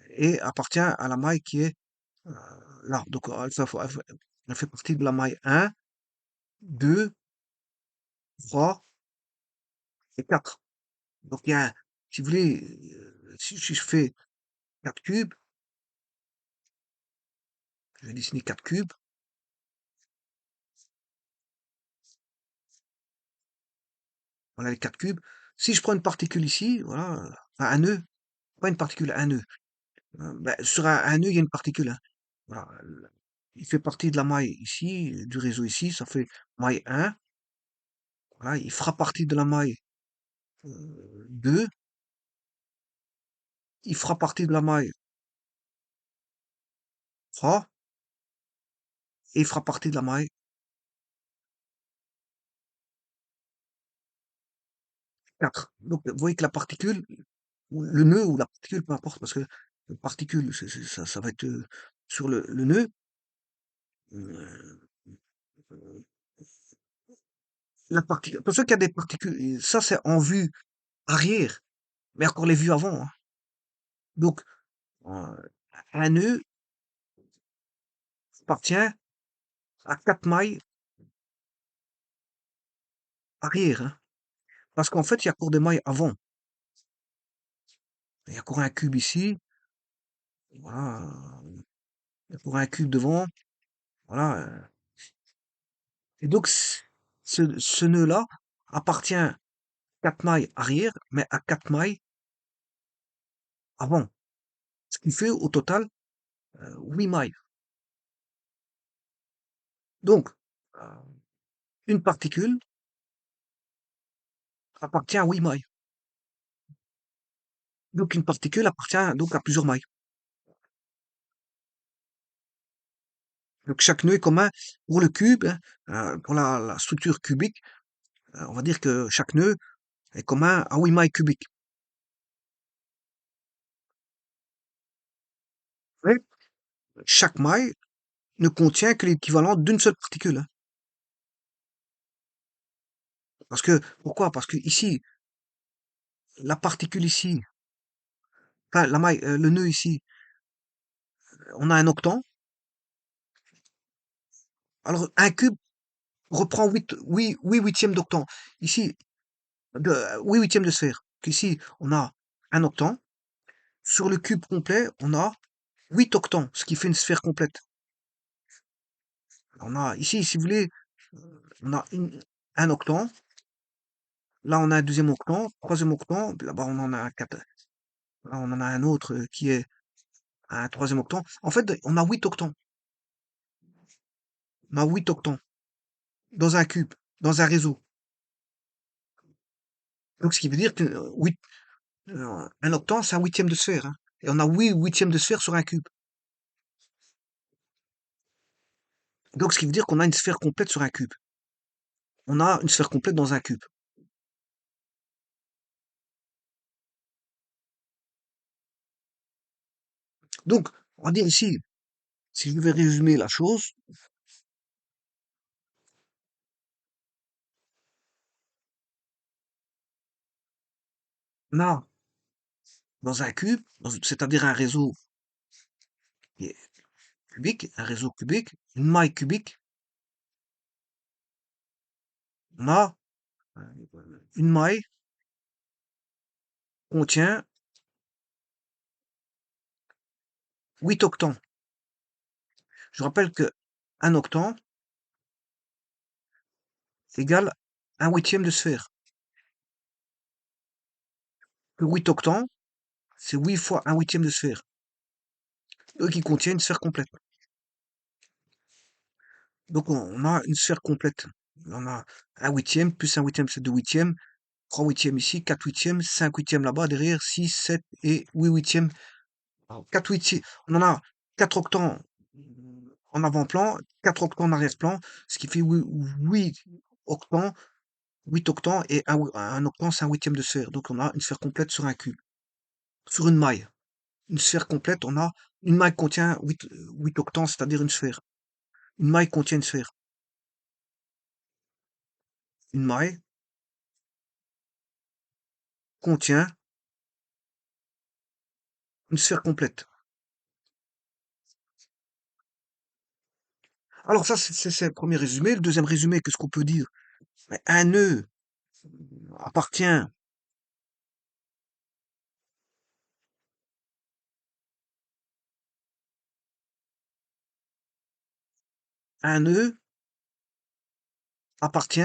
Et appartient à la maille qui est euh, là. Donc elle fait partie de la maille 1, 2. 3 et 4. Donc il y a, si vous voulez, si je fais 4 cubes, je vais dessiner 4 cubes, voilà les 4 cubes. Si je prends une particule ici, voilà, un nœud, pas une particule, un nœud. Ben, sur un nœud, il y a une particule, hein. Voilà, il fait partie de la maille ici, du réseau ici, ça fait maille 1. Voilà, il fera partie de la maille 2, il fera partie de la maille 3 et il fera partie de la maille 4. Donc, vous voyez que la particule, ou le nœud ou la particule, peu importe, parce que la particule, ça va être sur le nœud. euh, La particule, pour ceux qui a des particules, et ça c'est en vue arrière, mais encore les vues avant, hein. Donc, euh, un nœud appartient à 4 mailles arrière, hein. Parce qu'en fait, il y a encore des mailles avant. Il y a encore un cube ici, voilà. Il y a encore un cube devant, voilà. Et donc, ce nœud-là appartient à 4 mailles arrière, mais à 4 mailles avant. Ce qui fait au total 8 mailles. Donc, euh, une particule appartient à 8 mailles. Donc, une particule appartient donc à plusieurs mailles. Donc, chaque nœud est commun pour le cube, hein, pour la structure cubique. On va dire que chaque nœud est commun à 8 mailles cubiques. Mais chaque maille ne contient que l'équivalent d'une seule particule, hein. Parce que, pourquoi? Parce que ici, la particule ici, enfin, la maille, le nœud ici, on a un octant. Alors, un cube reprend 8 huitièmes d'octant. Ici, 8 huitièmes de sphère. Donc ici, on a un octant. Sur le cube complet, on a 8 octants, ce qui fait une sphère complète. On a ici, si vous voulez, on a un octant. Là, on a un deuxième octant, troisième octant. Là-bas, on en a un quatre. Là, on en a un autre qui est un troisième octant. En fait, on a 8 octants. On a 8 octants dans un cube, dans un réseau. Donc, ce qui veut dire que un octant, c'est un huitième de sphère, hein. Et on a 8 huitièmes de sphère sur un cube. Donc, ce qui veut dire qu'on a une sphère complète sur un cube. On a une sphère complète dans un cube. Donc, on va dire ici, si je devais résumer la chose, on a dans un cube, c'est-à-dire un réseau qui est cubique, un réseau cubique, une maille cubique, on a une maille contient 8 octants. Je rappelle que un octant égale un huitième de sphère. Que 8 octants, c'est 8 fois un huitième de sphère. Donc, qui contient une sphère complète. Donc, on a une sphère complète. On a un huitième, plus un huitième, c'est deux huitièmes. 3 huitièmes ici, 4 huitièmes, 5 huitièmes là-bas, derrière, 6, 7 et 8 huitièmes. Alors, 4 huitièmes, on en a 4 octants en avant-plan, 4 octants en arrière-plan, ce qui fait 8 octants, 8 octants et un octant, c'est un huitième de sphère. Donc, on a une sphère complète sur un cube, sur une maille. Une sphère complète, on a une maille contient 8 octants, c'est-à-dire une sphère. Une maille contient une sphère. Une maille contient une sphère complète. Alors ça, c'est le premier résumé. Le deuxième résumé, qu'est-ce qu'on peut dire? Mais un nœud appartient, un nœud appartient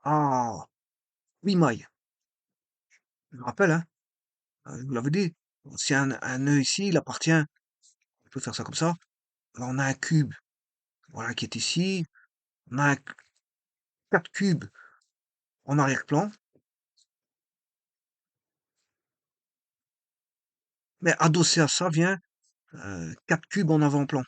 à 8 mailles. Je me rappelle, hein, je vous l'avais dit. Si un nœud ici, il appartient, on peut faire ça comme ça. Alors on a un cube, voilà, qui est ici. On a 4 cubes en arrière-plan. Mais adossé à ça vient 4 cubes en avant-plan.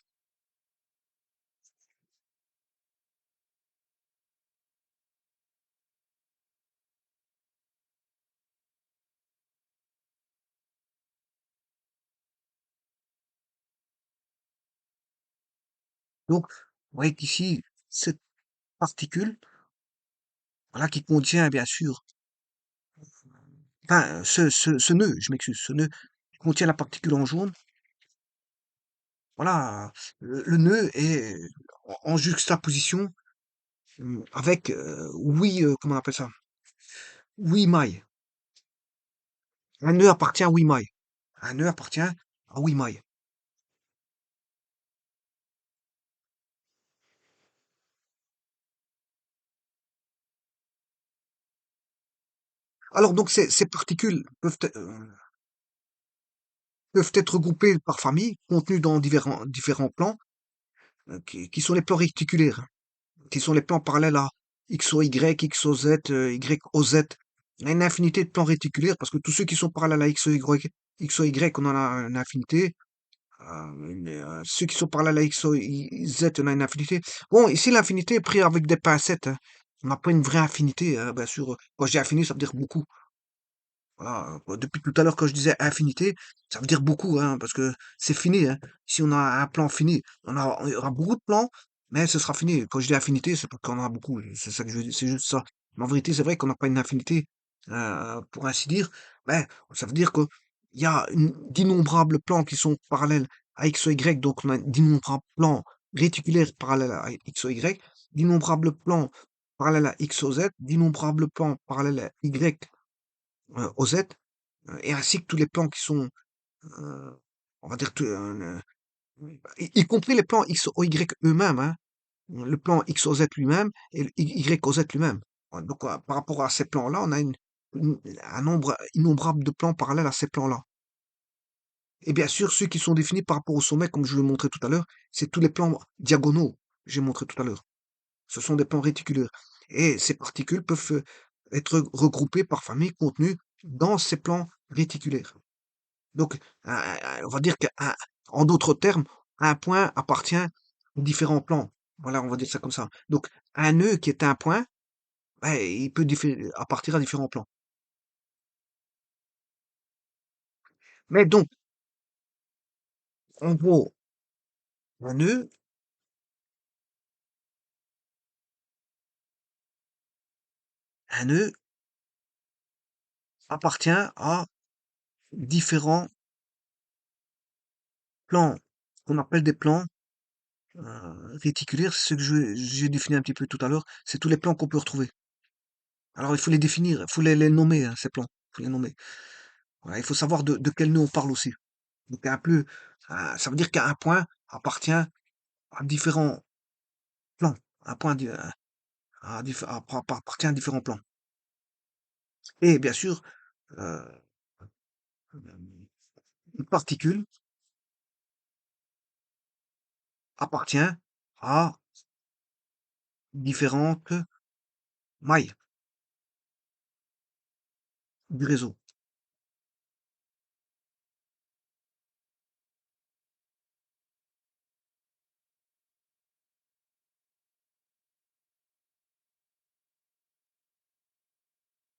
Donc, vous voyez qu'ici, cette particule, voilà, qui contient bien sûr, enfin, ce nœud, je m'excuse, ce nœud qui contient la particule en jaune, voilà, le nœud est en juxtaposition avec 8, comment on appelle ça? 8 mailles. Un nœud appartient à 8 mailles. Un nœud appartient à 8 mailles. Alors donc ces particules peuvent être regroupées par famille, contenues dans différents plans, qui sont les plans réticulaires, qui sont les plans parallèles à X O Y, X O Z, Y O Z. On a une infinité de plans réticulaires parce que tous ceux qui sont parallèles à X O Y, on en a une infinité. Ceux qui sont parallèles à X O Z, on a une infinité. Bon, ici, l'infinité est prise avec des pincettes, hein. On n'a pas une vraie infinité, hein, bien sûr. Quand je dis infini, ça veut dire beaucoup. Voilà, depuis tout à l'heure, quand je disais infinité, ça veut dire beaucoup, hein, parce que c'est fini, hein. Si on a un plan fini, on aura beaucoup de plans, mais ce sera fini. Quand je dis infinité, c'est parce qu'on en a beaucoup. C'est ça que je veux dire, c'est juste ça. Mais en vérité, c'est vrai qu'on n'a pas une infinité, pour ainsi dire. Mais ça veut dire que il y a d'innombrables plans qui sont parallèles à X, Y, donc on a d'innombrables plans réticulaires parallèles à X, Y, d'innombrables plans parallèles à X, Z, d'innombrables plans parallèles à Y, OZ, et ainsi que tous les plans qui sont, on va dire, y compris les plans X, O, Y eux-mêmes, hein, le plan X, O, Z lui-même et le Y, O, Z lui-même. Donc, par rapport à ces plans-là, on a un nombre innombrable de plans parallèles à ces plans-là. Et bien sûr, ceux qui sont définis par rapport au sommet, comme je le montrais tout à l'heure, c'est tous les plans diagonaux que j'ai montré tout à l'heure. Ce sont des plans réticulaires. Et ces particules peuvent être regroupées par famille contenues dans ces plans réticulaires. Donc, on va dire qu'en d'autres termes, un point appartient aux différents plans. Voilà, on va dire ça comme ça. Donc, un nœud qui est un point, ben, il peut appartenir à différents plans. Mais donc, en gros, un nœud, un nœud appartient à différents plans, qu'on appelle des plans réticulaires. C'est ce que j'ai défini un petit peu tout à l'heure. C'est tous les plans qu'on peut retrouver. Alors, il faut les définir, il faut les nommer, hein, ces plans. Il faut les nommer. Voilà, il faut savoir de quel nœud on parle aussi. Donc ça veut dire qu'un point appartient à différents plans. Un point appartient à différents plans. Et bien sûr, euh, une particule appartient à différentes mailles du réseau.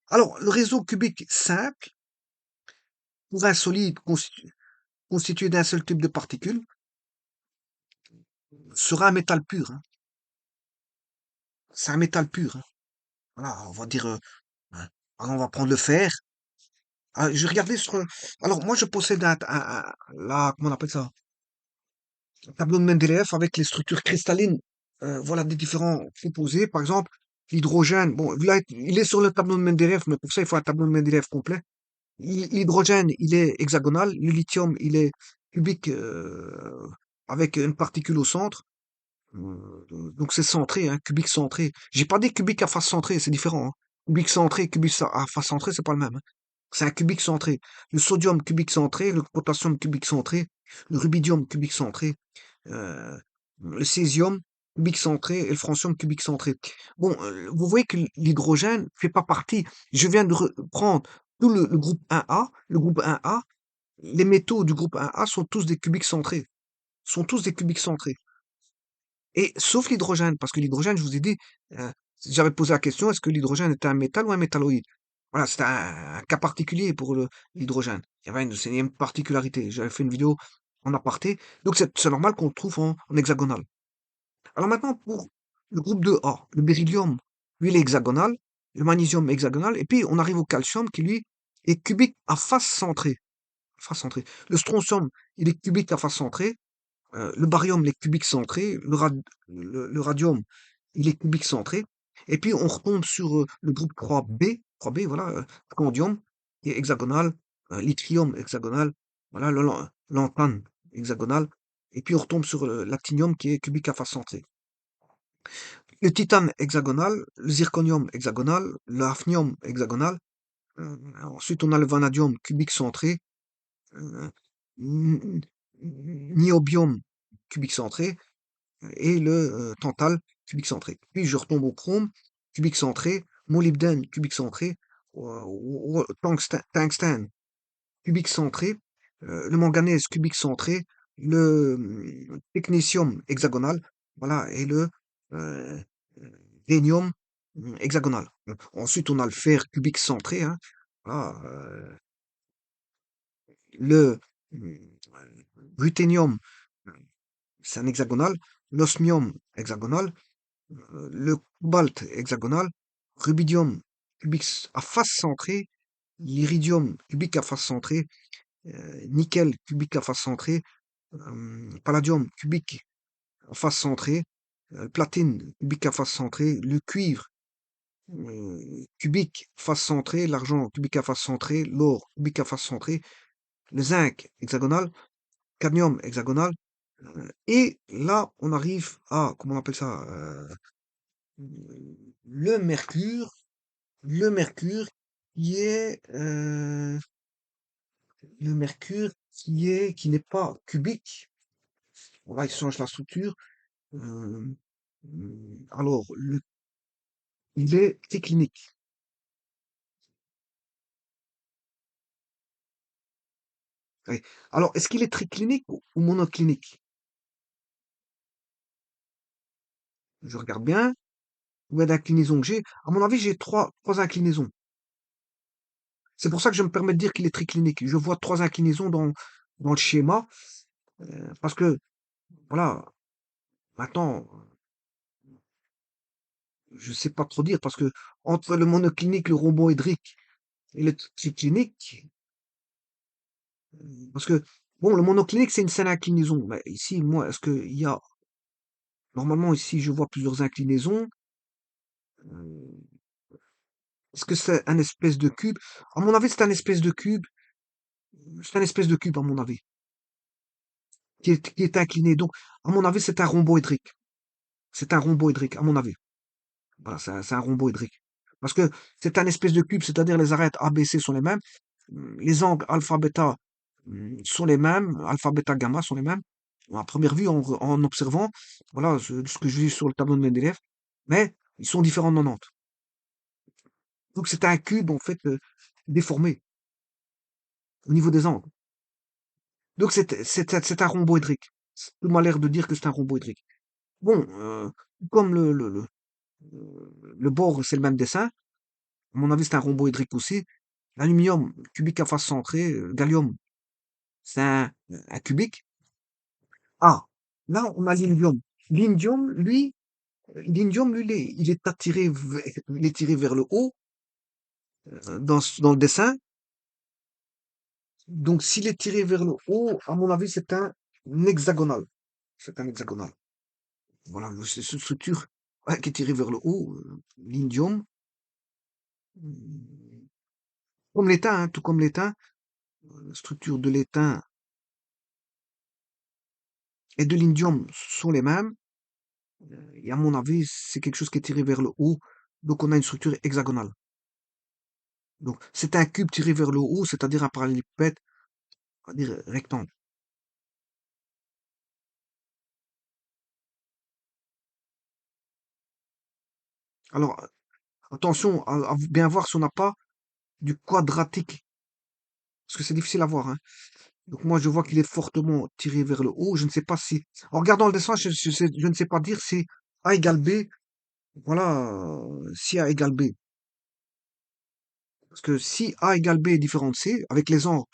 Alors, le réseau cubique simple, pour un solide constitué d'un seul type de particules, sera un métal pur, hein. C'est un métal pur, hein. Voilà, on va dire, hein, on va prendre le fer. Ah, je regardais sur. Alors, moi, je possède comment on appelle ça? Un tableau de Mendeleïev avec les structures cristallines, voilà, des différents composés, par exemple. L'hydrogène, bon, là, il est sur le tableau de Mendeleev, mais pour ça, il faut un tableau de Mendeleev complet. L'hydrogène, il est hexagonal. Le lithium, il est cubique, avec une particule au centre. Donc c'est centré, hein, cubique centré. J'ai pas dit cubique à face centrée, c'est différent, hein. Cubique centré, à face centrée, c'est pas le même, hein. C'est un cubique centré. Le sodium cubique centré, le potassium cubique centré, le rubidium cubique centré, euh, le césium cubique centré et le francium cubique centré. Bon, vous voyez que l'hydrogène fait pas partie. Je viens de prendre tout le groupe 1A. Le groupe 1A, les métaux du groupe 1A sont tous des cubiques centrés. Sont tous des cubiques centrés. Et sauf l'hydrogène, parce que l'hydrogène, je vous ai dit, euh, j'avais posé la question, est-ce que l'hydrogène était un métal ou un métalloïde? Voilà, c'était un cas particulier pour l'hydrogène. C'est une particularité. J'avais fait une vidéo en aparté. Donc c'est normal qu'on le trouve en hexagonal. Alors maintenant, pour le groupe 2A, le beryllium, lui, il est hexagonal, le magnésium hexagonal, et puis on arrive au calcium qui, lui, est cubique à face centrée. Face centrée. Le strontium, il est cubique à face centrée. Le barium, il est cubique centré. Le radium, il est cubique centré. Et puis, on retombe sur le groupe 3B. 3B, voilà, scandium, qui est hexagonal. L'yttrium, hexagonal. Voilà, le lantane, hexagonal. Et puis, on retombe sur l'actinium, qui est cubique à face centrée. Le titane, hexagonal. Le zirconium, hexagonal. Le hafnium, hexagonal. Ensuite, on a le vanadium, cubique centré. euh, n- niobium, cubique centré. Et le tantal, cubique centré. Puis je retombe au chrome, cubique centré, molybdène, cubique centré, tungstène, cubique centré, le manganèse, cubique centré, le technétium hexagonal, voilà, et le euh, rhénium hexagonal. Ensuite, on a le fer cubique centré, hein, voilà, le ruthénium, c'est un hexagonal, l'osmium hexagonal, le cobalt hexagonal, rubidium cubique à face centrée, l'iridium cubique à face centrée, nickel cubique à face centrée, palladium cubique à face centrée, platine cubique à face centrée, le cuivre cubique face centrée, l'argent cubique à face centrée, l'or cubique à face centrée, le zinc hexagonal, cadmium hexagonal, et là on arrive à, comment on appelle ça, le mercure. Le mercure qui est le mercure qui n'est pas cubique. Voilà, il change la structure. Euh, alors, il est triclinique. Oui. Alors, est-ce qu'il est triclinique ou monoclinique? Je regarde bien. Combien d'inclinaisons que j'ai? À mon avis, j'ai trois inclinaisons. C'est pour ça que je me permets de dire qu'il est triclinique. Je vois trois inclinaisons dans le schéma. Parce que, voilà, maintenant, je sais pas trop dire, parce que entre le monoclinique, le rhomboédrique et le triclinique, parce que, bon, le monoclinique, c'est une seule inclinaison. Mais ici, moi, est-ce qu'il y a, normalement, ici, je vois plusieurs inclinaisons. euh, Est-ce que c'est un espèce de cube? À mon avis, c'est un espèce de cube. C'est un espèce de cube, à mon avis, qui est incliné. Donc, à mon avis, c'est un rhomboédrique. C'est un rhomboédrique, à mon avis. Voilà, c'est un rhomboédrique. Parce que c'est un espèce de cube, c'est-à-dire les arêtes A, B, C sont les mêmes. Les angles alpha, bêta sont les mêmes. Alpha, bêta, gamma sont les mêmes. À première vue, en observant, voilà ce que je vis sur le tableau de Mendeleev. Mais ils sont différents de 90. Donc c'est un cube, en fait, déformé au niveau des angles. Donc c'est un rhomboédrique. Tout m'a l'air de dire que c'est un rhomboédrique. Bon, comme le bord, c'est le même dessin. À mon avis, c'est un rhomboédrique aussi. L'aluminium, cubique à face centrée. Gallium, c'est un cubique. Ah, là, on a l'indium. L'indium, lui, l'indium, lui, il est attiré, il est tiré vers le haut dans le dessin. Donc, s'il est tiré vers le haut, à mon avis, c'est un hexagonal. C'est un hexagonal. Voilà, c'est cette structure. qui est tiré vers le haut, l'indium, mmh, comme l'étain, hein, tout comme l'étain, la structure de l'étain et de l'indium sont les mêmes. Et à mon avis, c'est quelque chose qui est tiré vers le haut. Donc on a une structure hexagonale. Donc c'est un cube tiré vers le haut, c'est-à-dire un parallélépipède, on va dire rectangle. Alors attention à bien voir si on n'a pas du quadratique, parce que c'est difficile à voir, hein. Donc moi je vois qu'il est fortement tiré vers le haut. Je ne sais pas si, en regardant le dessin, je ne sais pas dire si A égale B, voilà, si A égale B. Parce que si A égale B est différent de C, avec les angles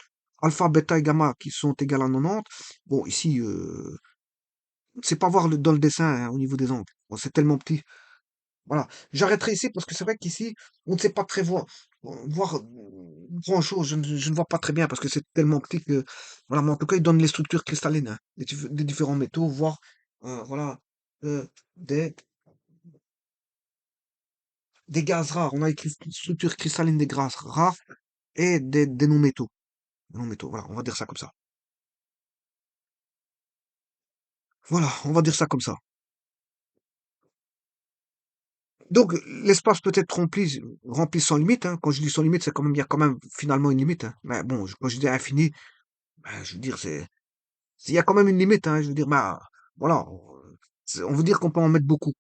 alpha, bêta et gamma qui sont égales à 90, bon ici, c'est pas voir dans le dessin, hein, au niveau des angles. Bon, c'est tellement petit. Voilà. J'arrêterai ici parce que c'est vrai qu'ici, on ne sait pas très voir grand-chose. Je ne vois pas très bien parce que c'est tellement petit que, voilà, mais en tout cas, il donne les structures cristallines, hein, des différents métaux, voire, voilà, euh, des, des gaz rares. On a écrit structure cristalline des gaz rares et des non-métaux. Non-métaux, voilà, on va dire ça comme ça. Voilà, on va dire ça comme ça. Donc, l'espace peut être rempli sans limite, hein. Quand je dis sans limite, c'est quand même, il y a quand même finalement une limite, hein. Mais bon, quand je dis infini, ben, je veux dire, il y a quand même une limite, hein. Je veux dire, bah, voilà. On veut dire qu'on peut en mettre beaucoup.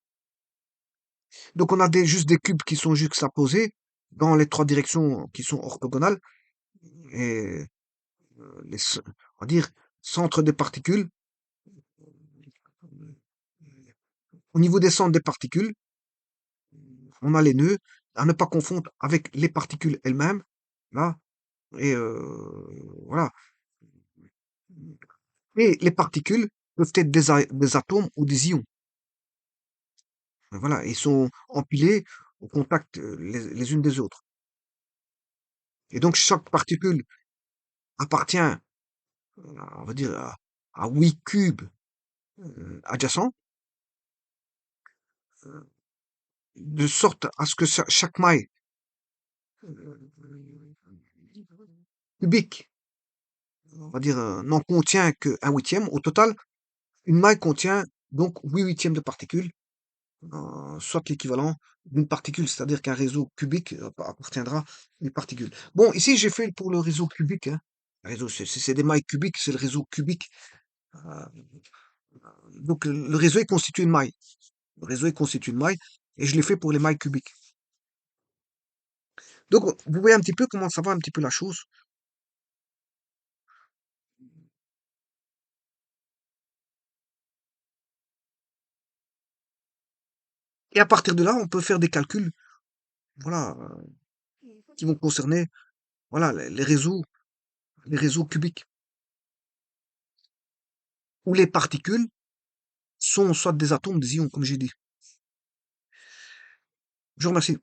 Donc, on a juste des cubes qui sont juxtaposés dans les trois directions qui sont orthogonales. Et on va dire, centre des particules. Au niveau des centres des particules, on a les nœuds à ne pas confondre avec les particules elles-mêmes. Là, et voilà. Et les particules peuvent être des atomes ou des ions. Voilà, ils sont empilés au contact les unes des autres. Et donc chaque particule appartient, on va dire, à 8 cubes adjacents, euh, de sorte à ce que chaque maille cubique, on va dire, n'en contient qu'un huitième. Au total, une maille contient donc 8 huitièmes de particules, soit l'équivalent d'une particule, c'est-à-dire qu'un réseau cubique appartiendra à une particule. Bon, ici j'ai fait pour le réseau cubique, hein. Le réseau, c'est des mailles cubiques, c'est le réseau cubique. Euh, donc le réseau est constitué de mailles. Le réseau est constitué de mailles, et je l'ai fait pour les mailles cubiques. Donc vous voyez un petit peu comment ça va un petit peu la chose. Et à partir de là, on peut faire des calculs, voilà, qui vont concerner, voilà, les réseaux cubiques, où les particules sont soit des atomes, des ions, comme j'ai dit. Je vous remercie.